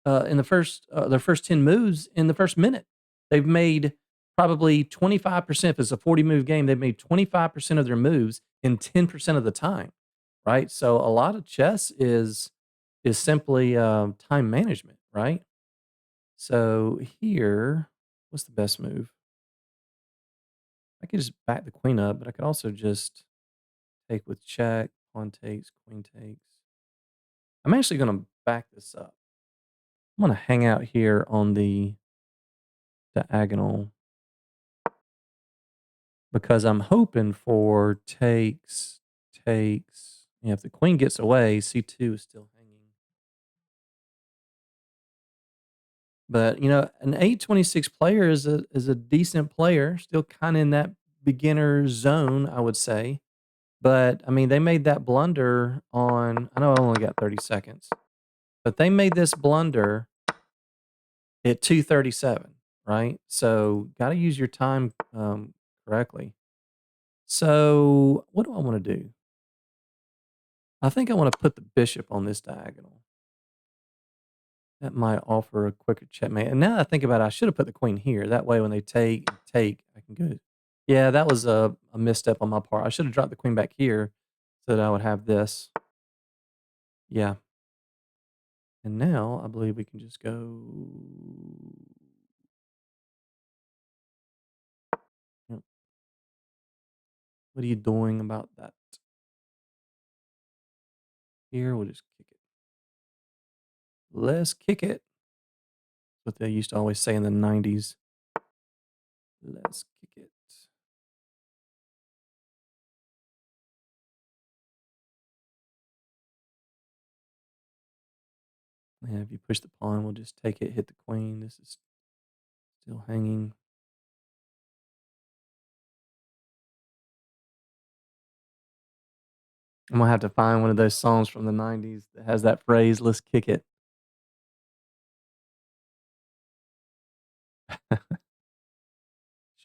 A: in their first 10 moves in the first minute. They've made probably 25%. If it's a 40 move game, they've made 25% of their moves in 10% of the time, right? So a lot of chess is simply time management, right? So here, what's the best move? I could just back the queen up, but I could also just take with check, pawn takes, queen takes. I'm actually going to back this up. I'm going to hang out here on the diagonal because I'm hoping for takes, takes. If the queen gets away, C2 is still hanging. But, an 826 player is a decent player, still kind of in that beginner zone, I would say. But, I mean, they made that blunder I know I only got 30 seconds, but they made this blunder at 2:37, right? So, gotta use your time, correctly. So, what do I wanna do? I think I wanna put the bishop on this diagonal. That might offer a quicker checkmate, and now that I think about it, I should have put the queen here. That way when they take, I can go. Yeah, that was a misstep on my part. I should have dropped the queen back here so that I would have this. Yeah. And now I believe we can just go. Yep. What are you doing about that? here. We'll just kick it. Let's kick it. That's what they used to always say in the 90s. Let's kick it. And if you push the pawn, we'll just take it, hit the queen. This is still hanging. I'm gonna have to find one of those songs from the 90s that has that phrase, let's kick it.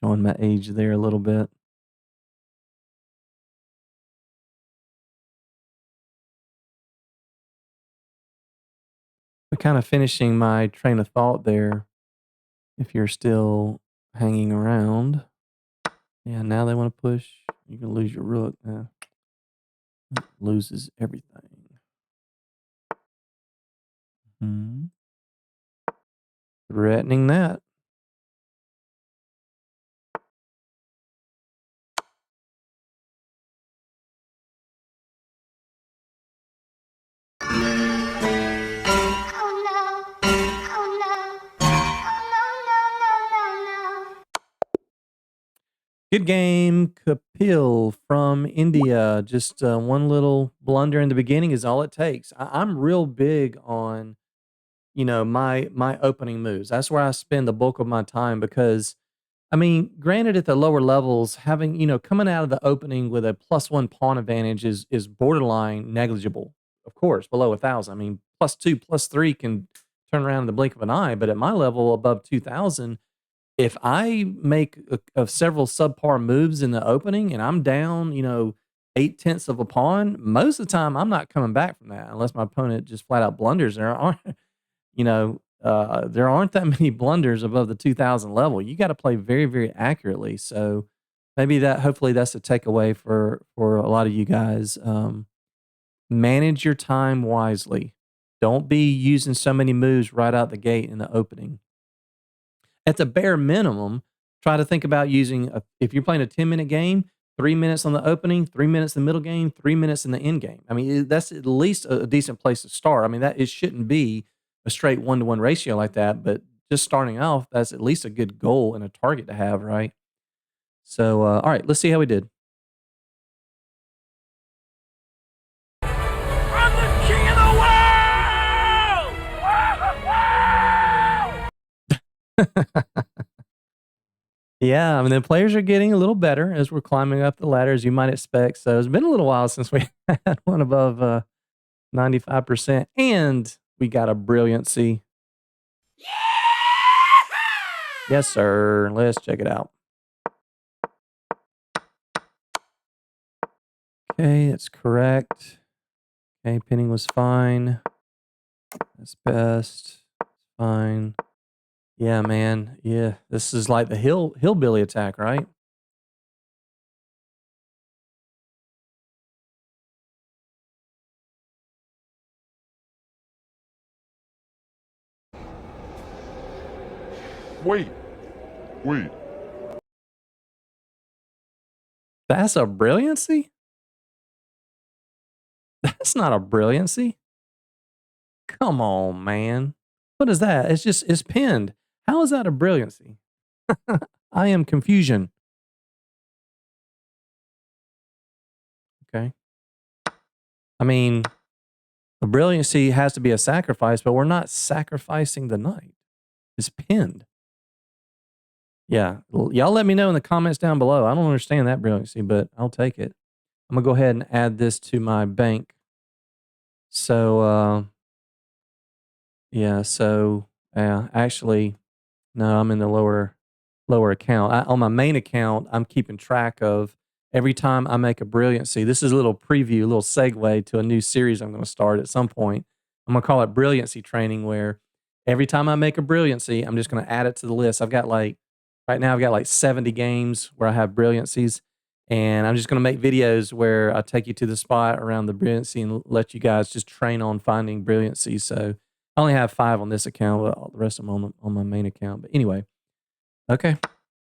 A: Showing my age there a little bit. But kind of finishing my train of thought there, if you're still hanging around. Yeah, now they want to push. You can lose your rook. It loses everything. Threatening that. Good game, Kapil from India. Just one little blunder in the beginning is all it takes. I'm real big on, my opening moves. That's where I spend the bulk of my time because, I mean, granted, at the lower levels, having coming out of the opening with a +1 pawn advantage is borderline negligible. Of course, below 1,000. I mean, +2, +3 can turn around in the blink of an eye. But at my level above 2,000, if I make several subpar moves in the opening and I'm down, 8/10 of a pawn, most of the time I'm not coming back from that unless my opponent just flat out blunders. There aren't that many blunders above the 2,000 level. You got to play very, very accurately. So hopefully that's a takeaway for a lot of you guys. Manage your time wisely. Don't be using so many moves right out the gate in the opening. At the bare minimum, try to think about using if you're playing a 10-minute game, 3 minutes on the opening, 3 minutes in the middle game, 3 minutes in the end game. I mean, that's at least a decent place to start. I mean, it shouldn't be a straight 1-to-1 ratio like that, but just starting off, that's at least a good goal and a target to have, right? So, all right, let's see how we did.
B: I'm the king of the world!
A: Yeah, I mean, the players are getting a little better as we're climbing up the ladder, as you might expect. So it's been a little while since we had one above 95%, and we got a brilliancy. Yes, sir. Let's check it out. Okay, that's correct. Okay, pinning was fine. That's best. Fine. Yeah, man. Yeah, this is like the hillbilly attack, right?
B: Wait.
A: That's a brilliancy? That's not a brilliancy. Come on, man. What is that? It's pinned. How is that a brilliancy? I am confusion. Okay. I mean, a brilliancy has to be a sacrifice, but we're not sacrificing the knight. It's pinned. Yeah. Y'all let me know in the comments down below. I don't understand that brilliancy, but I'll take it. I'm going to go ahead and add this to my bank. So, actually, no, I'm in the lower account. On my main account, I'm keeping track of every time I make a brilliancy. This is a little preview, a little segue to a new series I'm going to start at some point. I'm going to call it Brilliancy Training, where every time I make a brilliancy, I'm just going to add it to the list. Right now, I've got like 70 games where I have brilliancies, and I'm just going to make videos where I take you to the spot around the brilliancy and let you guys just train on finding brilliancies. So I only have 5 on this account, but all the rest of them on my main account. But anyway, okay,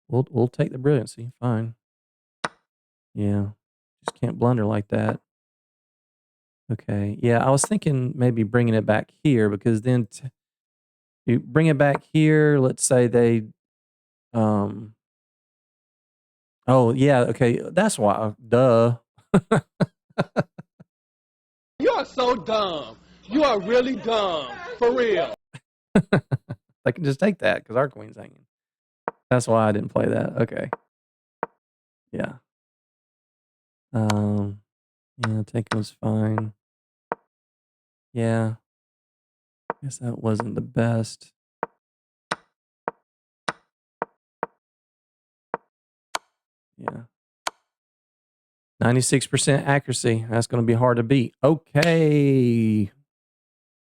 A: we'll take the brilliancy. Fine. Yeah, just can't blunder like that. Okay. Yeah, I was thinking maybe bringing it back here because then you bring it back here. Let's say they, um, oh, yeah. Okay. That's why. Duh.
B: You are so dumb. You are really dumb. For real.
A: I can just take that because our queen's hanging. That's why I didn't play that. Okay. Yeah. Yeah, taking was fine. Yeah. Guess that wasn't the best. Yeah. 96% accuracy. That's going to be hard to beat. Okay.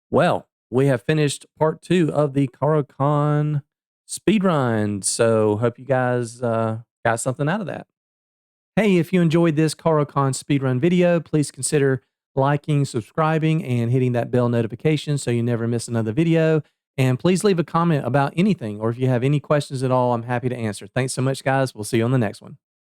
A: Well, we have finished part 2 of the Caro-Kann speedrun. So, hope you guys got something out of that. Hey, if you enjoyed this Caro-Kann speedrun video, please consider liking, subscribing, and hitting that bell notification so you never miss another video. And please leave a comment about anything, or if you have any questions at all, I'm happy to answer. Thanks so much, guys. We'll see you on the next one.